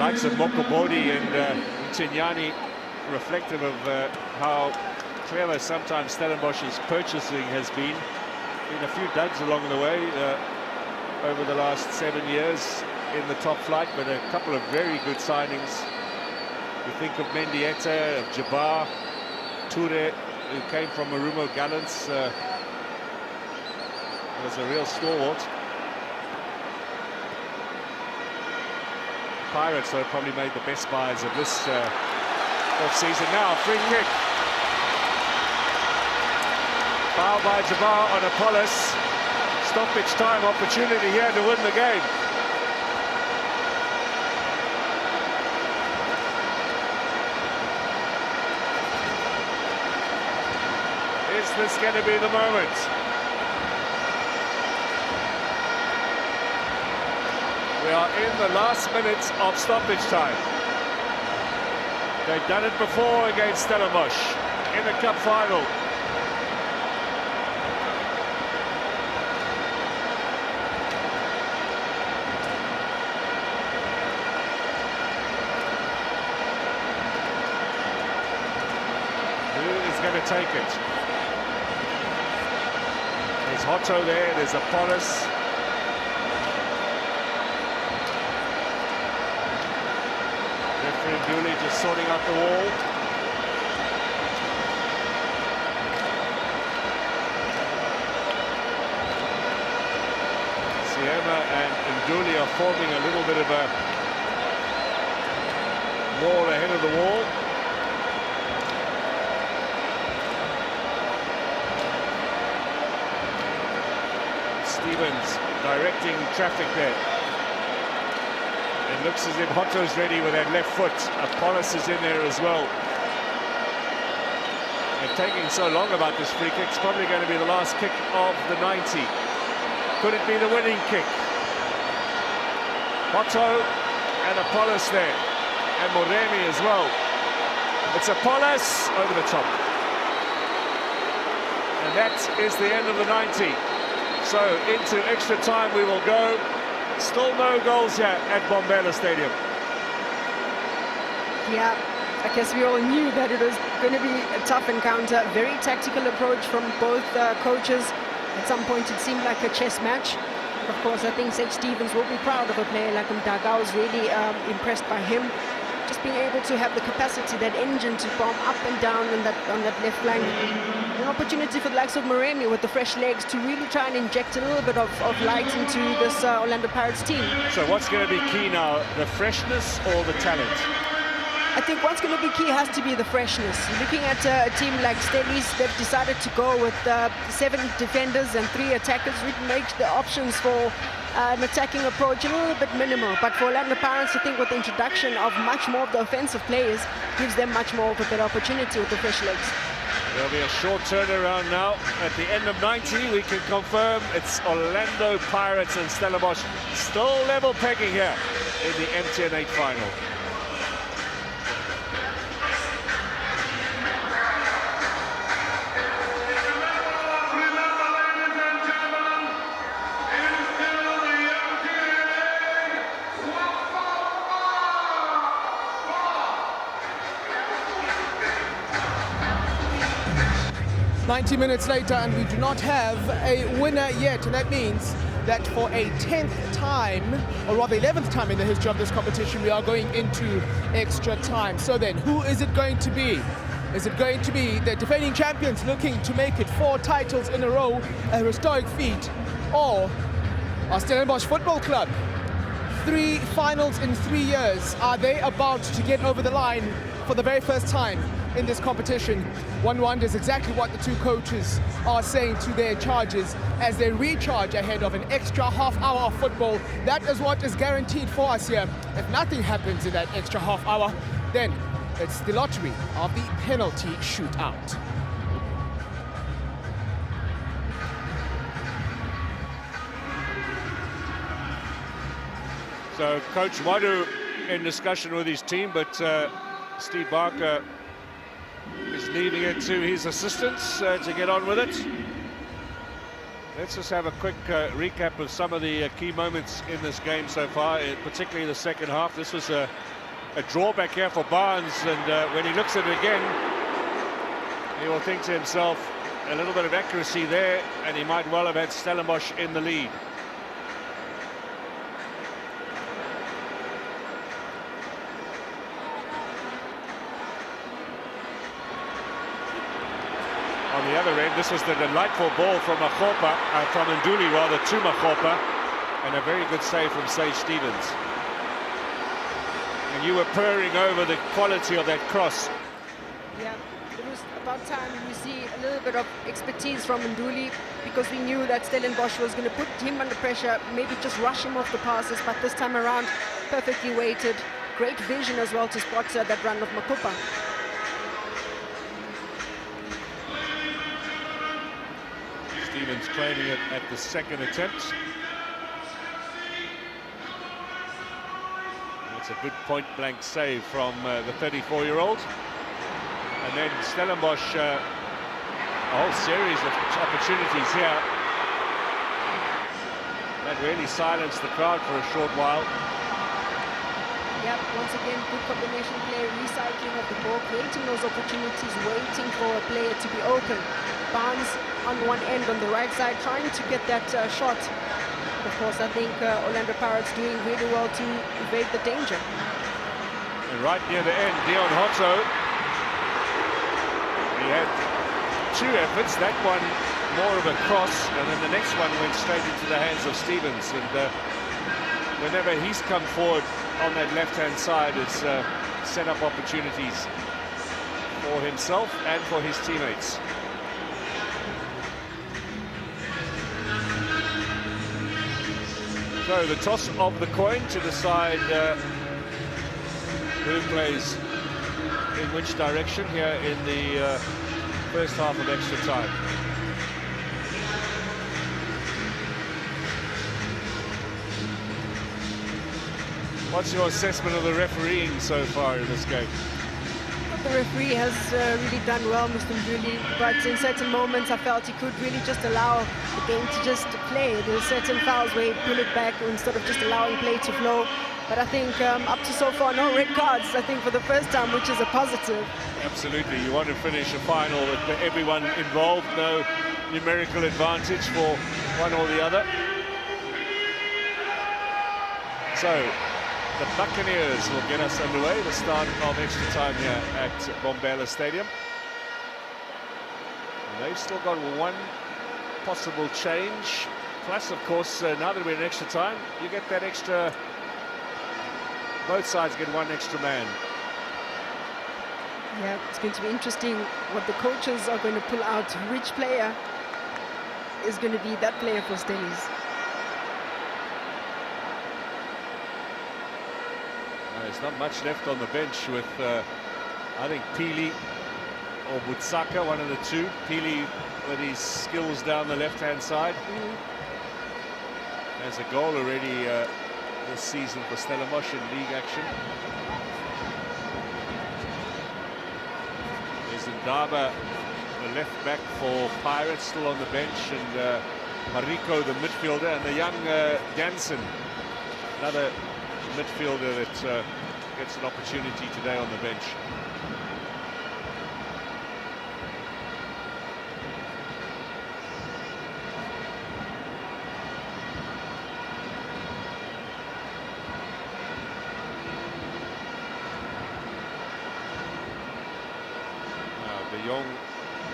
likes of Mokobodi and Tignani, reflective of how clever sometimes Stellenbosch's purchasing has been. Been a few duds along the way over the last 7 years in the top flight, but a couple of very good signings. You think of Mendieta, of Jabbar, Toure, who came from Marumo Gallants, was a real stalwart. Pirates have probably made the best buys of this off-season. Now, free kick. Foul by Jabbar on Apollos. Stoppage time opportunity here to win the game. Is this going to be the moment? We are in the last minutes of stoppage time. They've done it before against Stellenbosch in the cup final. Who is going to take it? There's Hotto there, there's Apollos. Referee Nduli just sorting out the wall. Siema and Nduli are forming a little bit of a wall ahead of the wall. Stevens directing traffic there. It looks as if Hotto's ready with that left foot. Apollos is in there as well. They're taking so long about this free kick. It's probably going to be the last kick of the 90. Could it be the winning kick? Hotto and Apollos there. And Moremi as well. It's Apollos over the top. And that is the end of the 90. So into extra time we will go. Still no goals yet at Bombela Stadium. Yeah, I guess we all knew that it was going to be a tough encounter. Very tactical approach from both coaches. At some point it seemed like a chess match. Of course, I think Sage Stevens will be proud of a player like Mdaga. I was really impressed by him. Just being able to have the capacity, that engine to bomb up and down on that left flank. An opportunity for the likes of Moremi with the fresh legs to really try and inject a little bit of light into this Orlando Pirates team. So what's going to be key now, the freshness or the talent? I think what's going to be key has to be the freshness. Looking at a team like Stellies, they've decided to go with 7 defenders and 3 attackers, which makes the options for an attacking approach a little bit minimal. But for Orlando Pirates, I think with the introduction of much more of the offensive players, gives them much more of a better opportunity with the fresh legs. There'll be a short turnaround now. At the end of 90, we can confirm it's Orlando Pirates and Stellenbosch still level pegging here in the MTN 8 final. "90 minutes later, and we do not have a winner yet, and that means that for a 10th time, or rather 11th time in the history of this competition, we are going into extra time. So then, who is it going to be? Is it going to be the defending champions looking to make it 4 titles in a row, a historic feat, or our Stellenbosch Football Club? 3 finals in 3 years. Are they about to get over the line for the very first time in this competition? One wonders exactly what the two coaches are saying to their charges as they recharge ahead of an extra half hour of football. That is what is guaranteed for us here. If nothing happens in that extra half hour, then it's the lottery of the penalty shootout. So Coach Wadu in discussion with his team, but Steve Barker is leaving it to his assistants to get on with it. Let's just have a quick recap of some of the key moments in this game so far, particularly the second half. This was a drawback here for Barnes, and when he looks at it again, he will think to himself, a little bit of accuracy there, and he might well have had Stellenbosch in the lead. On the other end, this was the delightful ball from Nduli rather, to Makgopa, and a very good save from Sage Stevens. And you were purring over the quality of that cross. Yeah, it was about time you see a little bit of expertise from Nduli, because we knew that Stellenbosch was going to put him under pressure, maybe just rush him off the passes, but this time around, perfectly weighted. Great vision as well to spot that run of Makgopa. Stevens claiming it at the second attempt. It's a good point-blank save from the 34-year-old. And then Stellenbosch, a whole series of opportunities here. That really silenced the crowd for a short while. Yeah, once again, good combination play, recycling of the ball, creating those opportunities, waiting for a player to be open. Barnes on one end, on the right side, trying to get that shot. Of course, I think Orlando Pirates doing really well to evade the danger. And right near the end, Dion Hotto, he had two efforts. That one more of a cross, and then the next one went straight into the hands of Stevens. And whenever he's come forward on that left-hand side, it's set up opportunities for himself and for his teammates. So the toss of the coin to decide who plays in which direction here in the first half of extra time. What's your assessment of the refereeing so far in this game? The referee has really done well, Mr. Nduli, but in certain moments I felt he could really just allow the game to just play. There's certain fouls where he pulled it back instead of just allowing play to flow. But I think up to so far, no red cards, I think, for the first time, which is a positive. Absolutely. You want to finish a final with everyone involved, no numerical advantage for one or the other. So the Buccaneers will get us underway, the start of extra time here at Bombela Stadium. And they've still got one possible change. Plus, of course, now that we're in extra time, you get that extra... Both sides get one extra man. Yeah, it's going to be interesting what the coaches are going to pull out. Which player is going to be that player for Stellies? There's not much left on the bench with, I think, Pili or Butsaka, one of the two. Pili with his skills down the left-hand side. There's a goal already this season for Stellenbosch in league action. There's Ndaba, the left back for Pirates, still on the bench, and Mariko, the midfielder, and the young Jansen, another midfielder that gets an opportunity today on the bench. Now De Jong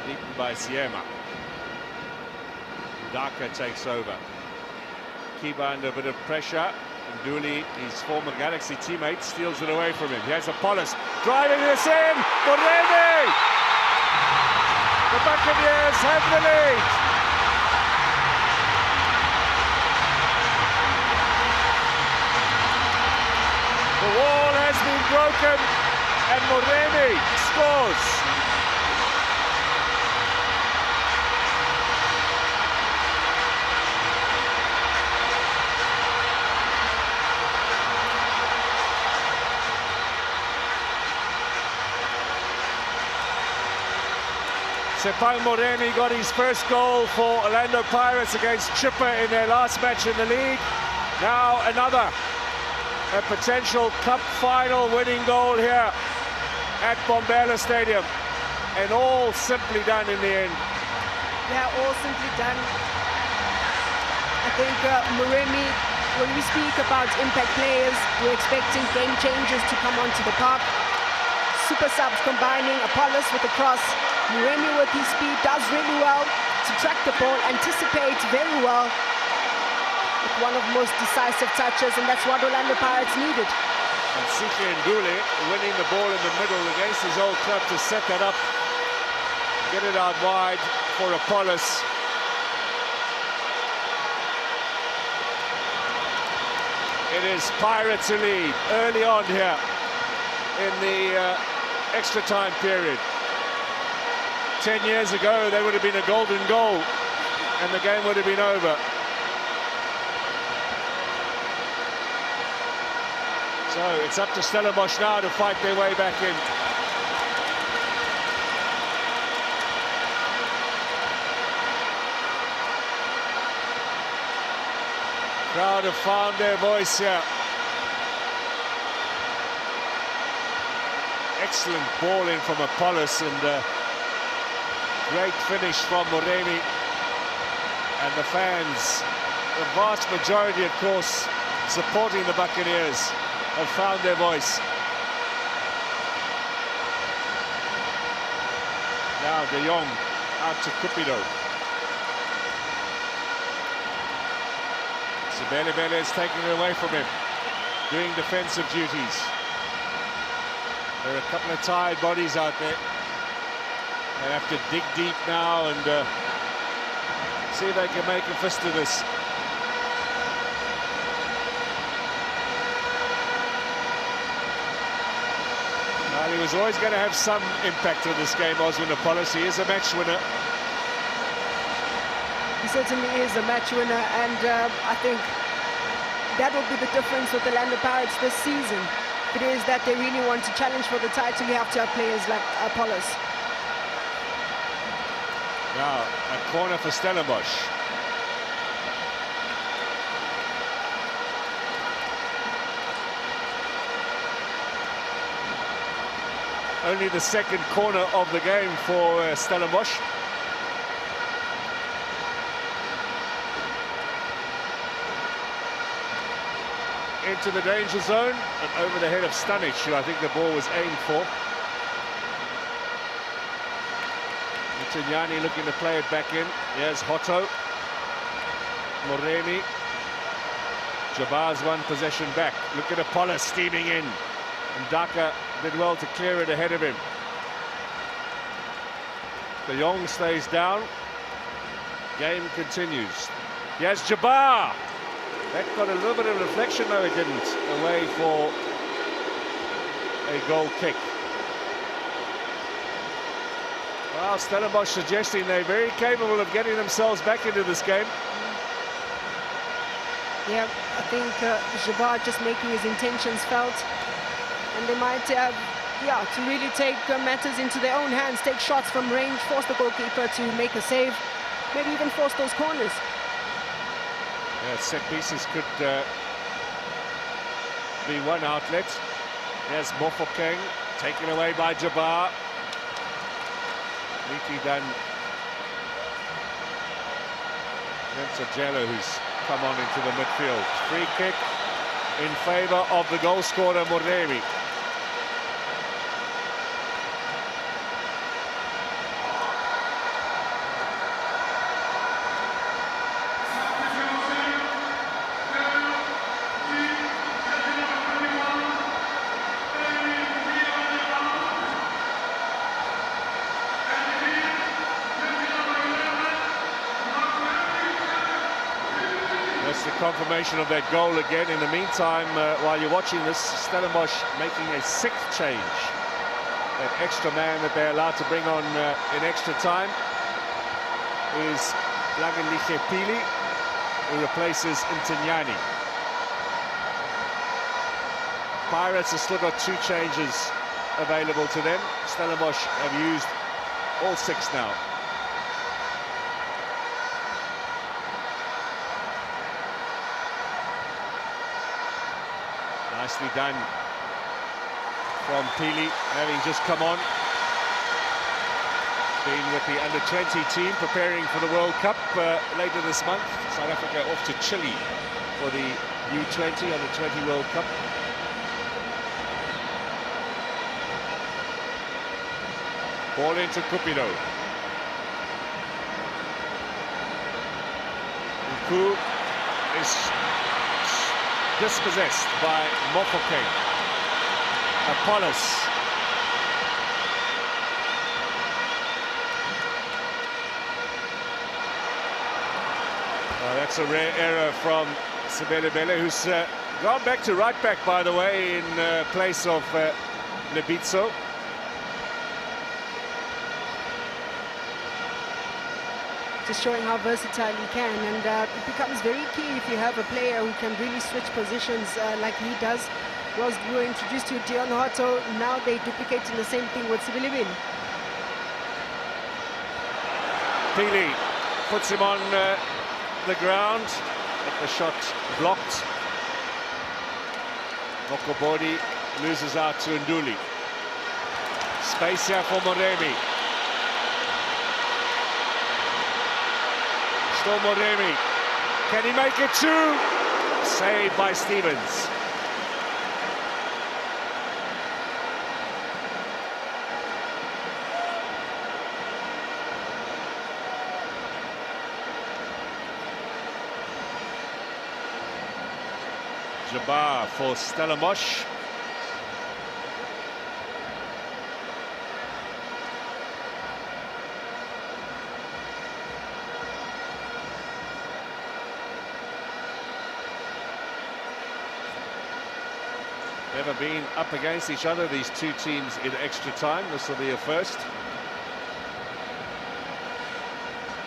beaten by Siema. Daka takes over. Kiba under a bit of pressure. Nduli, his former Galaxy teammate, steals it away from him. Here's Apollos driving this in. Moremi! The Buccaneers have the lead. The wall has been broken, and Moremi scores. Sepang Moremi got his first goal for Orlando Pirates against Chipper in their last match in the league. Now another, a potential cup final winning goal here at Bombela Stadium. And all simply done in the end. Yeah, all simply done. I think Moremi, when we speak about impact players, we're expecting game changers to come onto the park. Super subs combining Apollos with the cross. Moremi with his speed does really well to track the ball, anticipates very well with one of the most decisive touches, and that's what Orlando Pirates needed. And Sike Ndule winning the ball in the middle against his old club to set that up, get it out wide for Apollos. It is Pirates who lead early on here in the extra time period. 10 years ago, there would have been a golden goal and the game would have been over. So it's up to Stellenbosch now to fight their way back in. Crowd have found their voice here. Excellent ball in from Apollos and great finish from Moremi. And the fans, the vast majority, of course, supporting the Buccaneers, have found their voice. Now De Jong out to Cupido. Sibele is taking it away from him, doing defensive duties. There are a couple of tired bodies out there. They have to dig deep now and see if they can make a fist of this. Well, he was always going to have some impact on this game, Oswin Apollos. He is a match winner. He certainly is a match winner, and I think that will be the difference with the Orlando Pirates this season. It is that they really want to challenge for the title. You have to have players like Apollos. Now, a corner for Stellenbosch. Only the second corner of the game for Stellenbosch. Into the danger zone and over the head of Stanic, who I think the ball was aimed for. Mutinyani looking to play it back in. Here's Hotto. Moremi. Jabbar's one possession back. Look at Apollo steaming in. And Daka did well to clear it ahead of him. De Jong stays down. Game continues. Here's Jabbar. That got a little bit of reflection, though it didn't. Away for a goal kick. Well, Stellenbosch suggesting they're very capable of getting themselves back into this game. Yeah, I think Jabbar just making his intentions felt. And they might have, to really take matters into their own hands, take shots from range, force the goalkeeper to make a save, maybe even force those corners. Yeah, set pieces could be one outlet. There's Mofokeng, taken away by Jabbar. Neatly done. That's Jello who's come on into the midfield. Free kick in favour of the goal scorer, Moremi. Confirmation of that goal again. In the meantime, while you're watching this, Stellenbosch making a sixth change. That extra man that they're allowed to bring on in extra time is Langeliche Pili, who replaces Mtinyani. Pirates have still got two changes available to them. Stellenbosch have used all six now. Nicely done from Pili, having just come on. Been with the under-20 team preparing for the World Cup later this month. South Africa off to Chile for the U20 under-20 World Cup. Ball into Cupido. Nku is dispossessed by Mofoke. Apollos. That's a rare error from Sebelebele, who's gone back to right back, by the way, in place of Lebitso. Just showing how versatile he can, and it becomes very key if you have a player who can really switch positions like he does. We were introduced to Dion Hotto, now they duplicating the same thing with Sibilibin. Pili puts him on the ground, but the shot blocked. Mokobodi loses out to Nduli. Space here for Moremi. Still Moremi. Can he make it two? Saved by Stevens. Jabbar for Stellenbosch. Never been up against each other, these two teams, in extra time. This will be a first.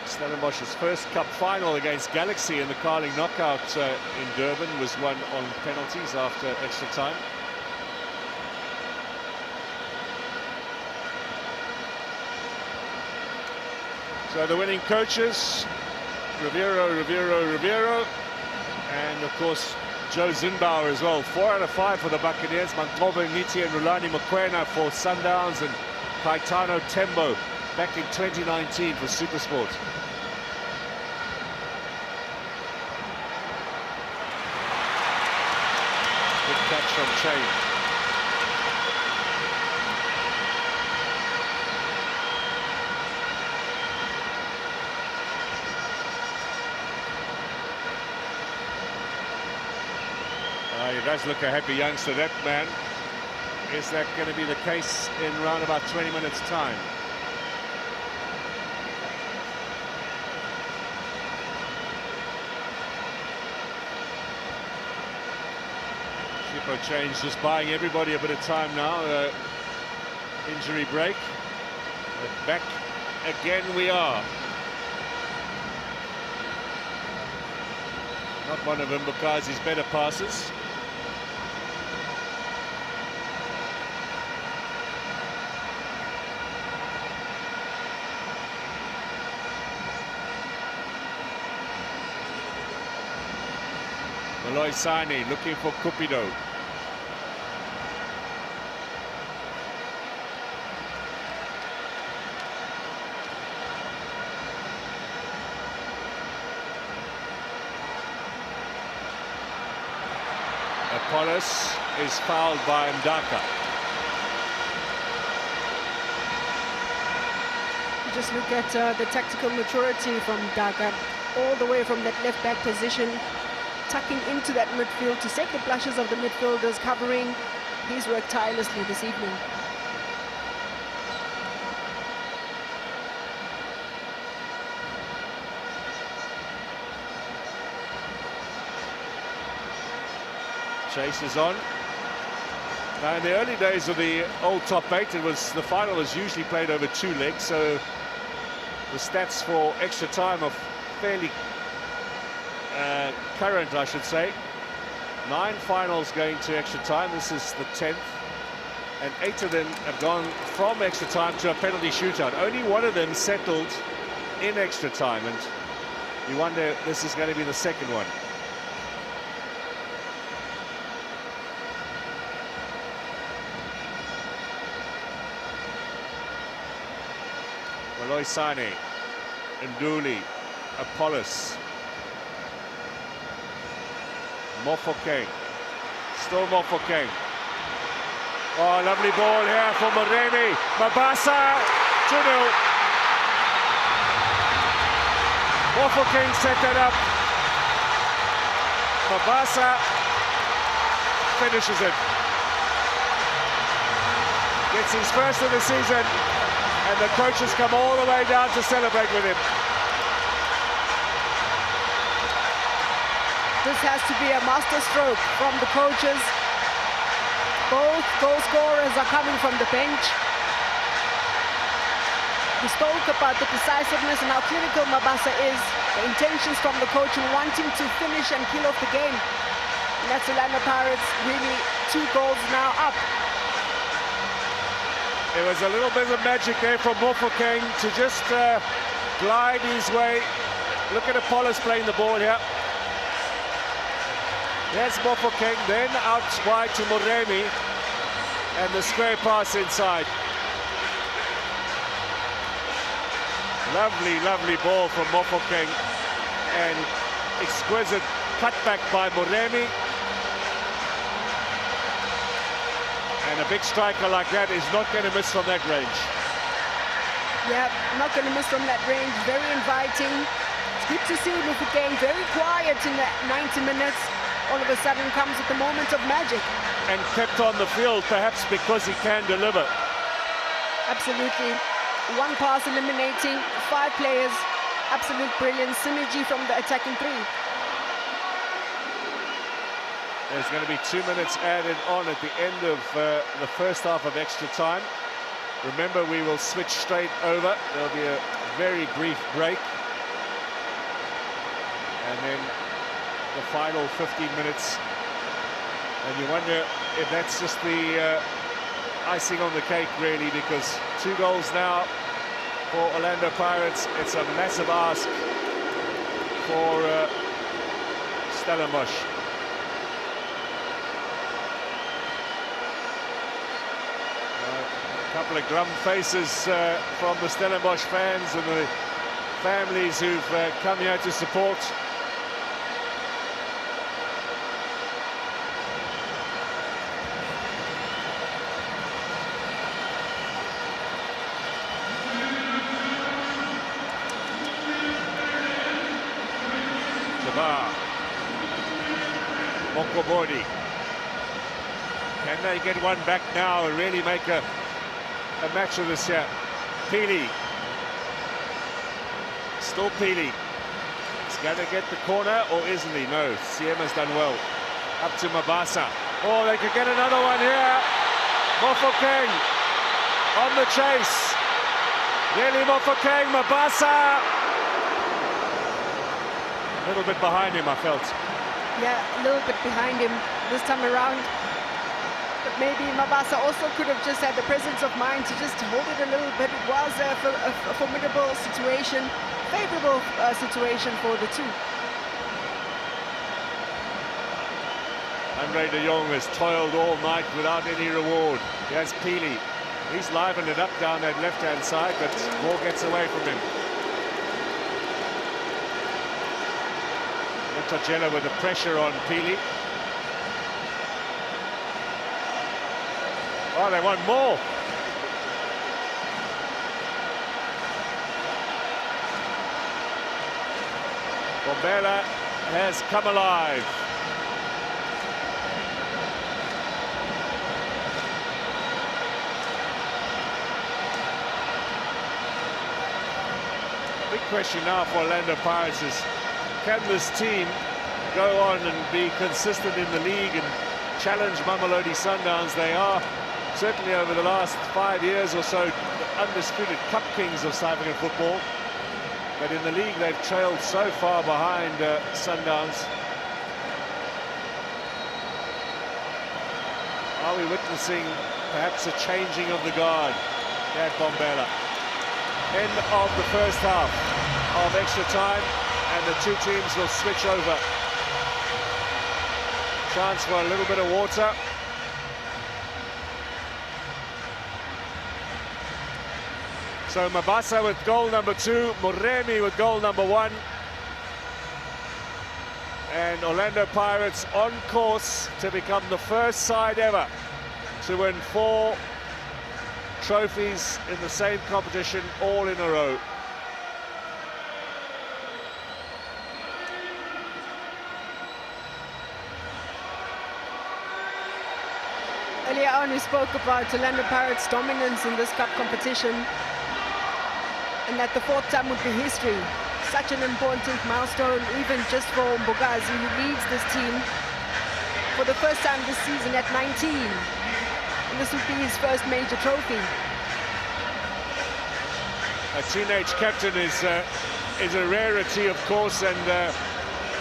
Stellenbosch's first cup final against Galaxy in the Carling knockout in Durban was won on penalties after extra time. So the winning coaches, Riviero, and of course Joe Zinbauer as well. 4 out of 5 for the Buccaneers. Mantoba Niti and Rulani Mokoena for Sundowns, and Caetano Tembo back in 2019 for SuperSport. Good catch from Chain. He does look a happy youngster, that man. Is that going to be the case in around about 20 minutes' time? Shippo change, just buying everybody a bit of time now. Injury break. But back again we are. Not one of Mbakazi's better passes. Malloy Sane looking for Cupido. Apollos is fouled by Mdaka. Just look at the tactical maturity from Mdaka, all the way from that left back position, tucking into that midfield to set the plushes of the midfielders covering. He's worked tirelessly this evening. Chase is on. Now, in the early days of the old top 8, the final was usually played over 2 legs, so the stats for extra time are fairly current, I should say. 9 finals going to extra time. This is the 10th, and 8 of them have gone from extra time to a penalty shootout. Only one of them settled in extra time, and you wonder if this is going to be the second one. Aloisane, Nduli, Apollos, Mofokeng, still Mofokeng. Oh, lovely ball here for Moremi. Mabasa, 2-0. Mofokeng set that up. Mabasa finishes it. Gets his first of the season, and the coaches come all the way down to celebrate with him. This has to be a masterstroke from the coaches. Both goal scorers are coming from the bench. We spoke about the decisiveness and how clinical Mabasa is. The intentions from the coach and wanting to finish and kill off the game. And that's Orlando Pirates really 2 goals now up. It was a little bit of magic there from Mofokeng to just glide his way. Look at Apollos playing the ball here. There's Mofokeng, then out wide to Moremi, and the square pass inside. Lovely, lovely ball from Mofokeng, and exquisite cutback by Moremi. And a big striker like that is not going to miss from that range. Yeah, not going to miss from that range. Very inviting. It's good to see Mofokeng very quiet in the 90 minutes. All of a sudden comes at the moment of magic. And kept on the field, perhaps because he can deliver. Absolutely. 1 pass eliminating 5 players. Absolute brilliant synergy from the attacking 3. There's going to be 2 minutes added on at the end of the first half of extra time. Remember, we will switch straight over. There'll be a very brief break. And then the final 15 minutes. And you wonder if that's just the icing on the cake, really, because 2 goals now for Orlando Pirates. It's a massive ask for Stellenbosch. A couple of glum faces from the Stellenbosch fans and the families who've come here to support. Mokobodi. Can they get one back now and really make a match of this here? Peely. Still Peely. He's going to get the corner, or isn't he? No, CM has done well. Up to Mabasa. Oh, they could get another one here. Mofokeng on the chase. Really Mofokeng, Mabasa. A little bit behind him, I felt. Yeah, a little bit behind him this time around. But maybe Mabasa also could have just had the presence of mind to just hold it a little bit. It was a formidable situation, favorable situation for the 2. Andre de Jong has toiled all night without any reward. He has Peely. He's livened it up down that left-hand side, but ball gets away from him. Tajela with the pressure on Peely. Oh, they want more. Bombela has come alive. Big question now for Orlando Pirates is, can this team go on and be consistent in the league and challenge Mamelodi Sundowns? They are certainly over the last 5 years or so the undisputed cup kings of South African football, but in the league they've trailed so far behind Sundowns. Are we witnessing perhaps a changing of the guard at Bombela? End of the first half of extra time, and the 2 teams will switch over. Chance for a little bit of water. So Mabasa with goal number 2, Moremi with goal number 1. And Orlando Pirates on course to become the first side ever to win 4 trophies in the same competition all in a row. Earlier on, we spoke about Orlando Pirates' dominance in this cup competition, and that the 4th time would be history. Such an important milestone, even just for Mbogazi, who leads this team for the first time this season at 19. And this would be his first major trophy. A teenage captain is a rarity, of course, and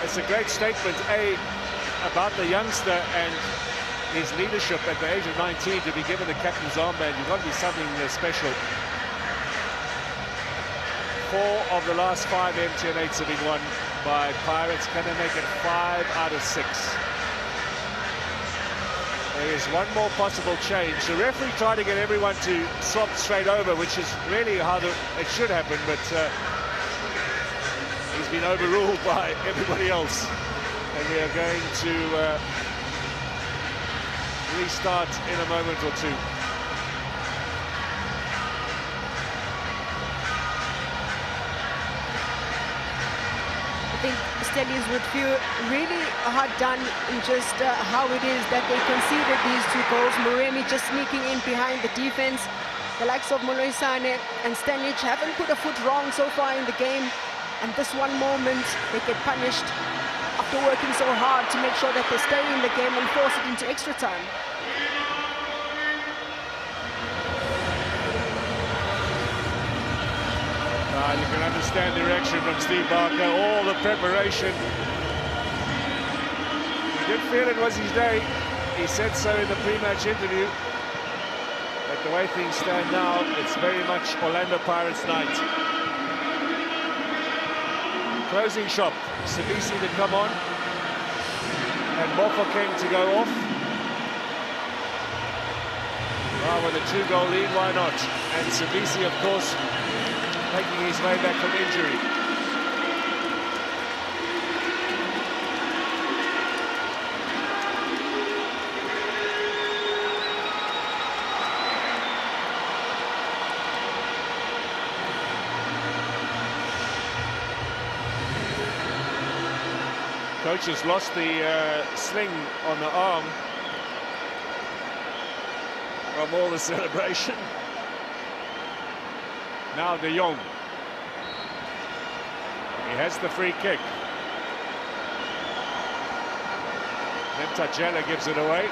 it's a great statement, about the youngster and his leadership at the age of 19 to be given the captain's armband. You've got to be something special. 4 of the last 5 MTN 8s have been won by Pirates. Can they make it 5 out of 6? There is one more possible change. The referee tried to get everyone to swap straight over, which is really how it should happen, but he's been overruled by everybody else. And we are going to restart in a moment or two. I think Stellies would feel really hard done in just how it is that they conceded these 2 goals. Moremi just sneaking in behind the defense. The likes of Moloisane and Stellies haven't put a foot wrong so far in the game. And this one moment, they get punished after working so hard to make sure that they stay in the game and force it into extra time. You can understand the reaction from Steve Barker, all the preparation. He did feel it was his day. He said so in the pre-match interview. But the way things stand now, it's very much Orlando Pirates' night. Closing shot, Sabisi to come on. And Mofokeng to go off. Well, with a 2-goal lead, why not? And Sabisi, of course, making his way back from injury. Coach has lost the sling on the arm from all the celebration. Now De Jong. He has the free kick. Then Tajela gives it away.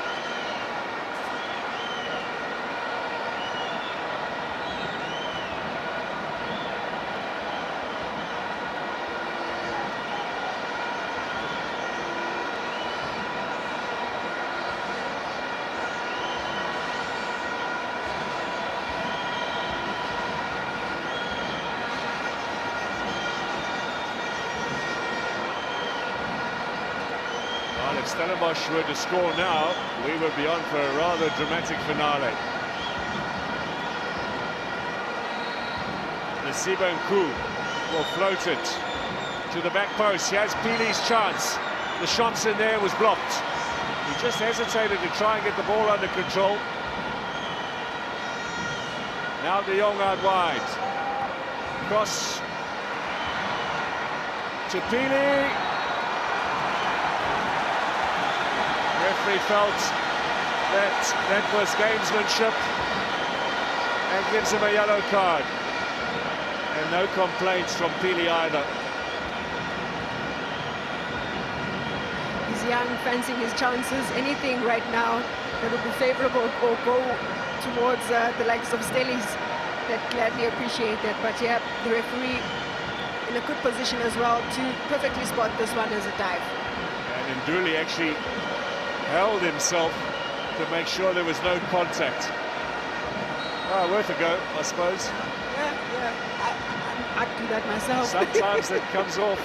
If Stellenbosch were to score now, we would be on for a rather dramatic finale. Nasiba Nku will float it to the back post. He has Pili's chance. The shots in there was blocked. He just hesitated to try and get the ball under control. Now De Jong out wide. Cross to Pili. Referee felt that was gamesmanship and gives him a yellow card. And no complaints from Pili either. He's young, fancying his chances. Anything right now that would be favorable or go towards the likes of Stellies, that gladly appreciate that. But yeah, the referee in a good position as well to perfectly spot this one as a dive. And Nduli actually held himself to make sure there was no contact. Oh, worth a go, I suppose. Yeah, I'd do that myself. Sometimes it comes off.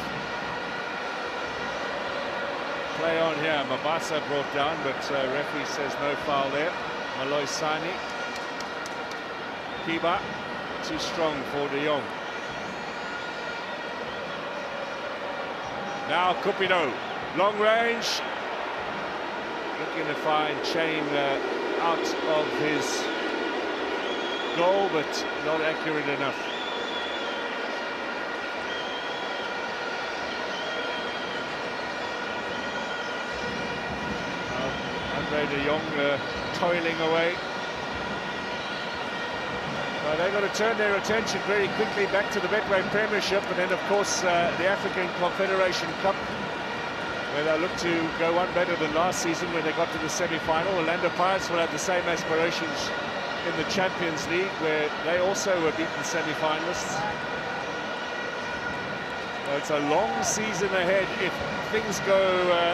Play on here. Mabasa brought down, but referee says no foul there. Maloisane. Kiba. Too strong for De Jong. Now Cupido, long range. Looking to find Chain out of his goal, but not accurate enough. Andre De Jong toiling away. They're going to turn their attention very quickly back to the Betway Premiership, and then of course the African Confederation Cup, where they'll look to go one better than last season when they got to the semi-final. Orlando Pirates will have the same aspirations in the Champions League, where they also were beaten semi-finalists. So it's a long season ahead if things go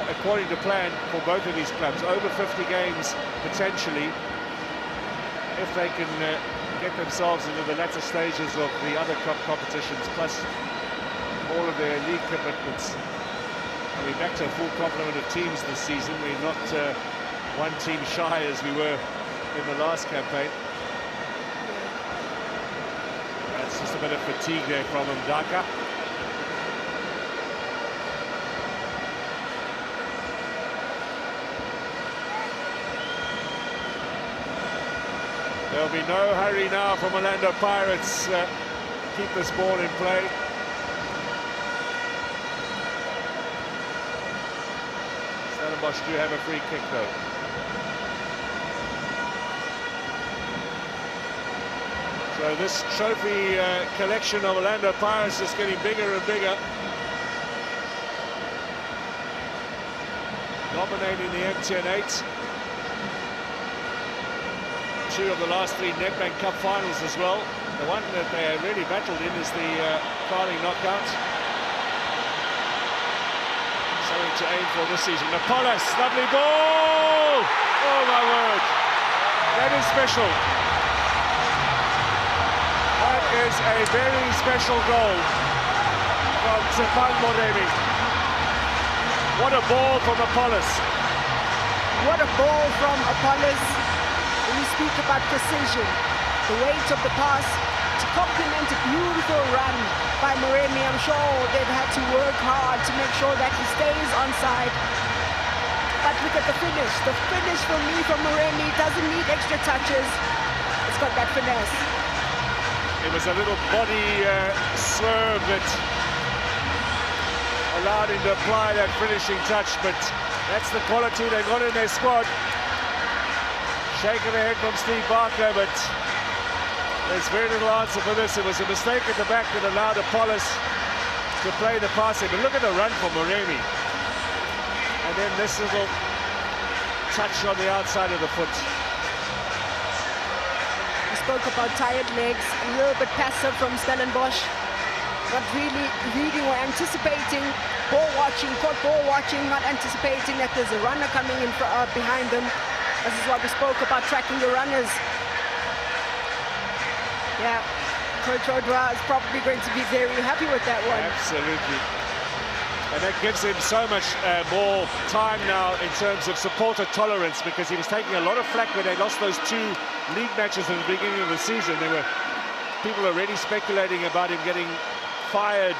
according to plan for both of these clubs. Over 50 games potentially, if they can get themselves into the latter stages of the other cup competitions, plus all of their league commitments. I mean, back to a full complement of teams this season. We're not one team shy as we were in the last campaign. That's just a bit of fatigue there from Mdaka. There'll be no hurry now from Orlando Pirates. Keep this ball in play. Stellenbosch do have a free kick though. So this trophy collection of Orlando Pirates is getting bigger and bigger. Dominating the MTN 8. Two of the last three Nedbank Cup finals as well. The one that they really battled in is the Carling knockout. Something to aim for this season. Apollos, lovely ball! Oh my word, that is special. That is a very special goal from Tsepang Moremi. What a ball from Apollos. What a ball from Apollos. When you speak about precision, the weight of the pass, to complement a beautiful run by Moremi, I'm sure they've had to work hard to make sure that he stays onside. But look at the finish. The finish for me from Moremi doesn't need extra touches. It's got that finesse. It was a little body swerve that allowed him to apply that finishing touch, but that's the quality they've got in their squad. Shake of the head from Steve Barker, but there's very little answer for this. It was a mistake at the back that allowed Apollos to play the passing. But look at the run from Moremi. And then this little touch on the outside of the foot. We spoke about tired legs, a little bit passive from Stellenbosch. Not really reading or anticipating, ball watching, caught ball watching, not anticipating that there's a runner coming in behind them. This is what we spoke about, tracking the runners. Yeah, Coach Odwa is probably going to be very happy with that one. Absolutely. And that gives him so much more time now in terms of supporter tolerance, because he was taking a lot of flack when they lost those two league matches at the beginning of the season. There were people already speculating about him getting fired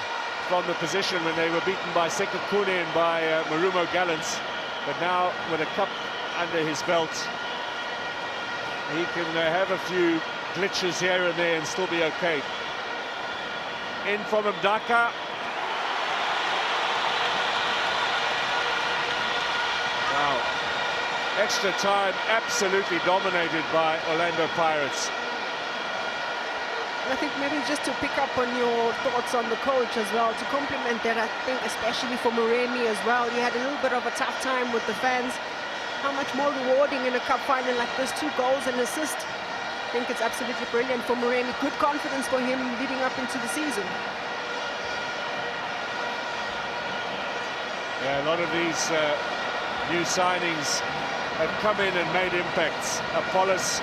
from the position when they were beaten by Seko Kune and by Marumo Gallants. But now, with a cup under his belt, he can have a few glitches here and there and still be okay. In from Mdaka. Wow. Extra time absolutely dominated by Orlando Pirates. I think maybe just to pick up on your thoughts on the coach as well, to complement that, I think especially for Moremi as well, he had a little bit of a tough time with the fans. How much more rewarding in a cup final like this, 2 goals and assist. I think it's absolutely brilliant for Moremi. Good confidence for him leading up into the season. Yeah, a lot of these new signings have come in and made impacts. Apollos,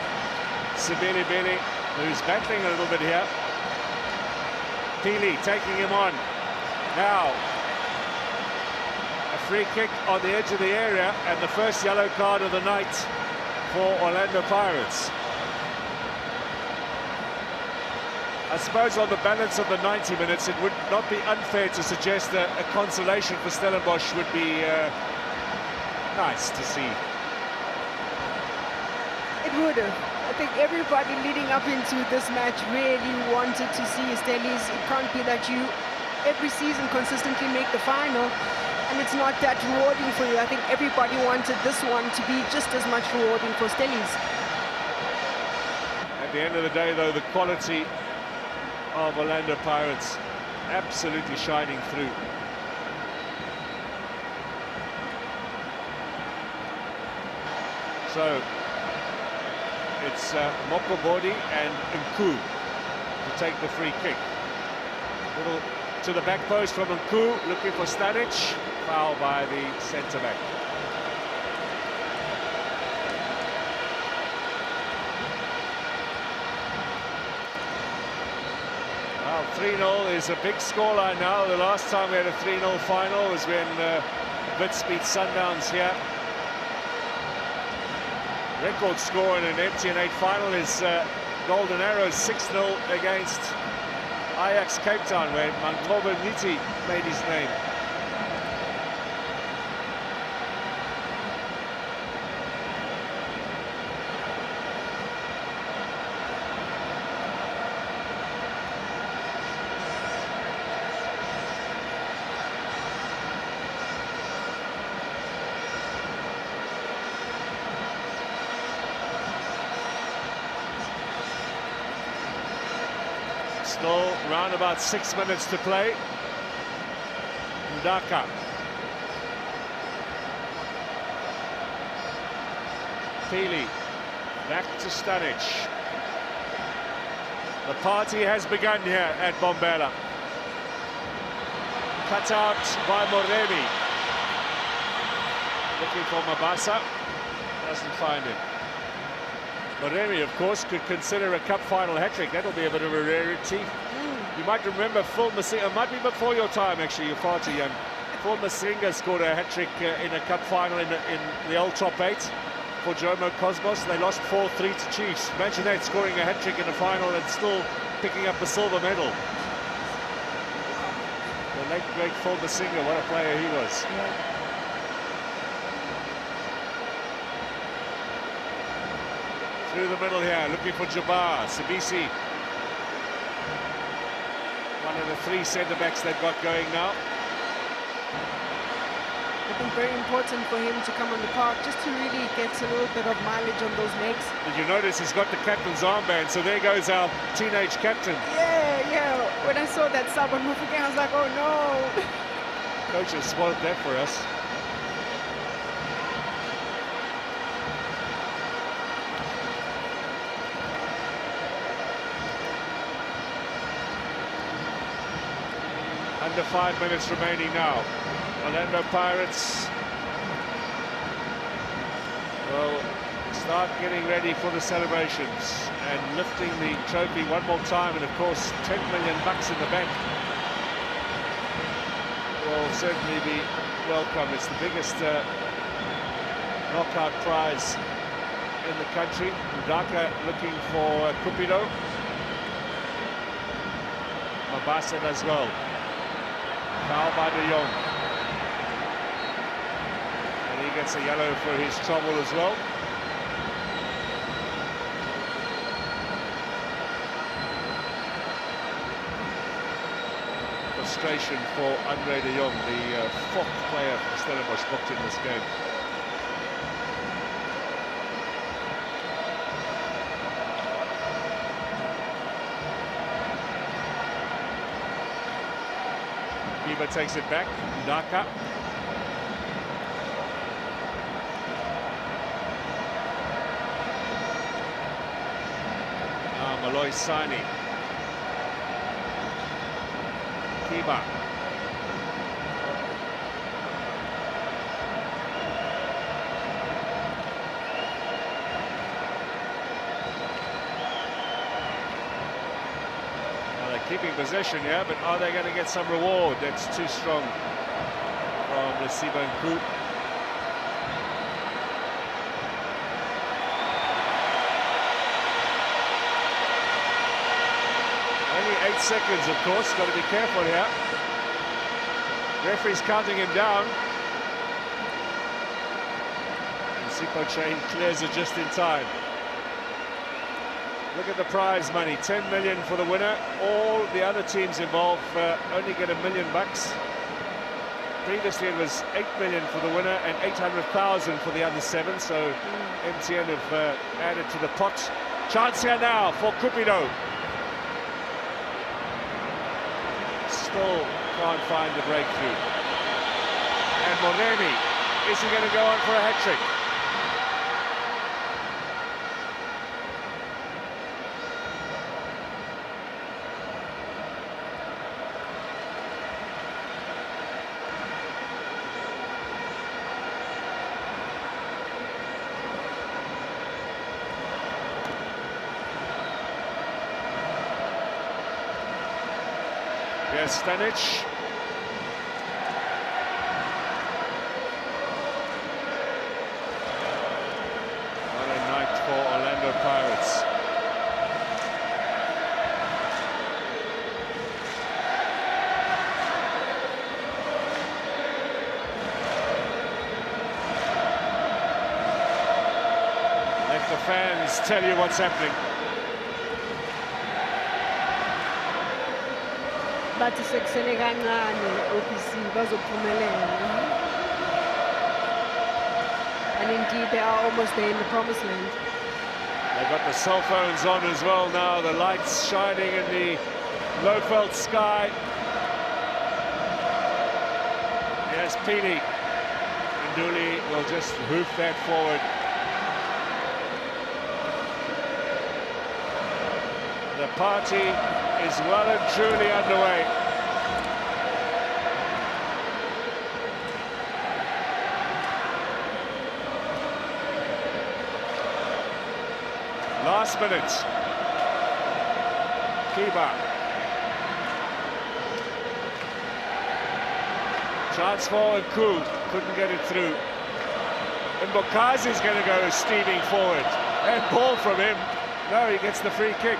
Sibili Bili, who's battling a little bit here. Pili taking him on. Now, a free kick on the edge of the area, and the first yellow card of the night for Orlando Pirates. I suppose on the balance of the 90 minutes, it would not be unfair to suggest that a consolation for Stellenbosch would be nice to see. It would have. I think everybody leading up into this match really wanted to see Stellies. It can't be that you every season consistently make the final and it's not that rewarding for you. I think everybody wanted this one to be just as much rewarding for Stellies. At the end of the day, though, the quality of Orlando Pirates absolutely shining through. So it's Mokobodi and Nku to take the free kick. Little to the back post from Nku, looking for Stanic. Foul by the centre-back. Well, 3-0 is a big scoreline now. The last time we had a 3-0 final was when Wits beat Sundowns here. Record score in an MTN 8 final is Golden Arrows 6-0 against Ajax Cape Town, where Mangobo Niti made his name. Still round about 6 minutes to play. Ndaka. Peely. Back to Stanic. The party has begun here at Bombela. Cut out by Moremi. Looking for Mabasa. Doesn't find him. Moremi, of course, could consider a cup final hat-trick. That'll be a bit of a rarity. You might remember Phil Masinga, it might be before your time actually, you're far too young. Phil Masinga scored a hat-trick in a cup final in the old top 8 for Jomo Cosmos. They lost 4-3 to Chiefs. Imagine that, scoring a hat-trick in a final and still picking up a silver medal. The late great Phil Masinga, what a player he was. Yeah. Through the middle here, looking for Jabbar, Sabisi. One of the 3 centre-backs they've got going now. I think very important for him to come on the park just to really get a little bit of mileage on those legs. Did you notice he's got the captain's armband, so there goes our teenage captain. Yeah. When I saw that sub on Mufukeng, I was like, oh no. Coach has spoiled that for us. Under 5 minutes remaining now. Orlando Pirates will start getting ready for the celebrations and lifting the trophy one more time, and of course 10 million bucks in the bank will certainly be welcome. It's the biggest knockout prize in the country. Ndaka looking for Cupido. Mabasa as well. Foul by De Jong. And he gets a yellow for his trouble as well. Frustration for Andre De Jong, the 4th player for Stellenbosch booked in this game. Kiba takes it back. Ndaka. Malloy Sani. Kiba. Keeping possession here, but are they going to get some reward? That's too strong from the Siba Nku. Only 8 seconds, of course. Got to be careful here. Referee's counting him down. And Sipo Chain clears it just in time. Look at the prize money, 10 million for the winner. All the other teams involved only get $1 million. Previously it was 8 million for the winner and 800,000 for the other 7. So MTN have added to the pot. Chance here now for Cupido. Still can't find the breakthrough. And Moremi, is he going to go on for a hat-trick? Yes, Stanic. What a night for Orlando Pirates. Let the fans tell you what's happening. Bathi sekusele kancane OPC bazophumelela. And indeed they are almost there in the promised land. They've got the cell phones on as well now, the lights shining in the low-felt sky. Yes, Pili and Dooley will just hoof that forward. The party is well and truly underway. Last minute. Kiba. Chance for Nku, couldn't get it through. And Mbokazi's going to go steaming forward. And ball from him. No, he gets the free kick.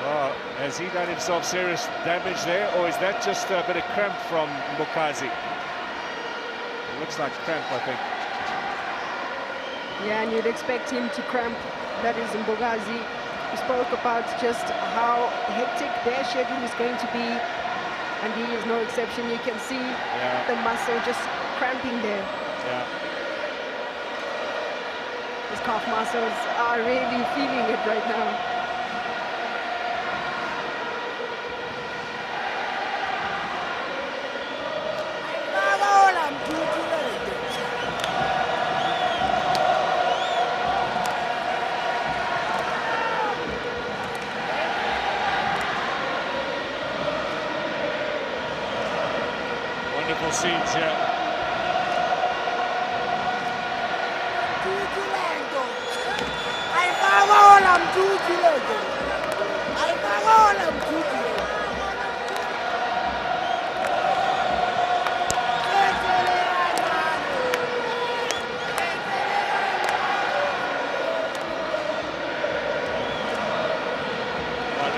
Oh, has he done himself serious damage there, or is that just a bit of cramp from Mbokazi? It looks like cramp, I think. Yeah, and you'd expect him to cramp. That is Mbokazi. We spoke about just how hectic their schedule is going to be, and he is no exception. You can see the muscle just cramping there. Yeah. His calf muscles are really feeling it right now. Wonderful scenes here.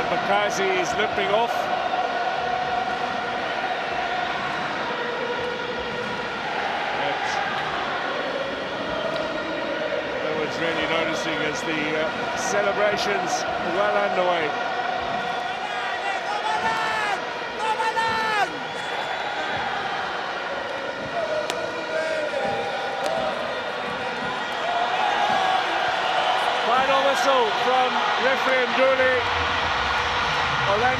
Mbokazi is limping off. Really noticing as the celebrations are well underway. Final whistle from referee Nduli. Orlando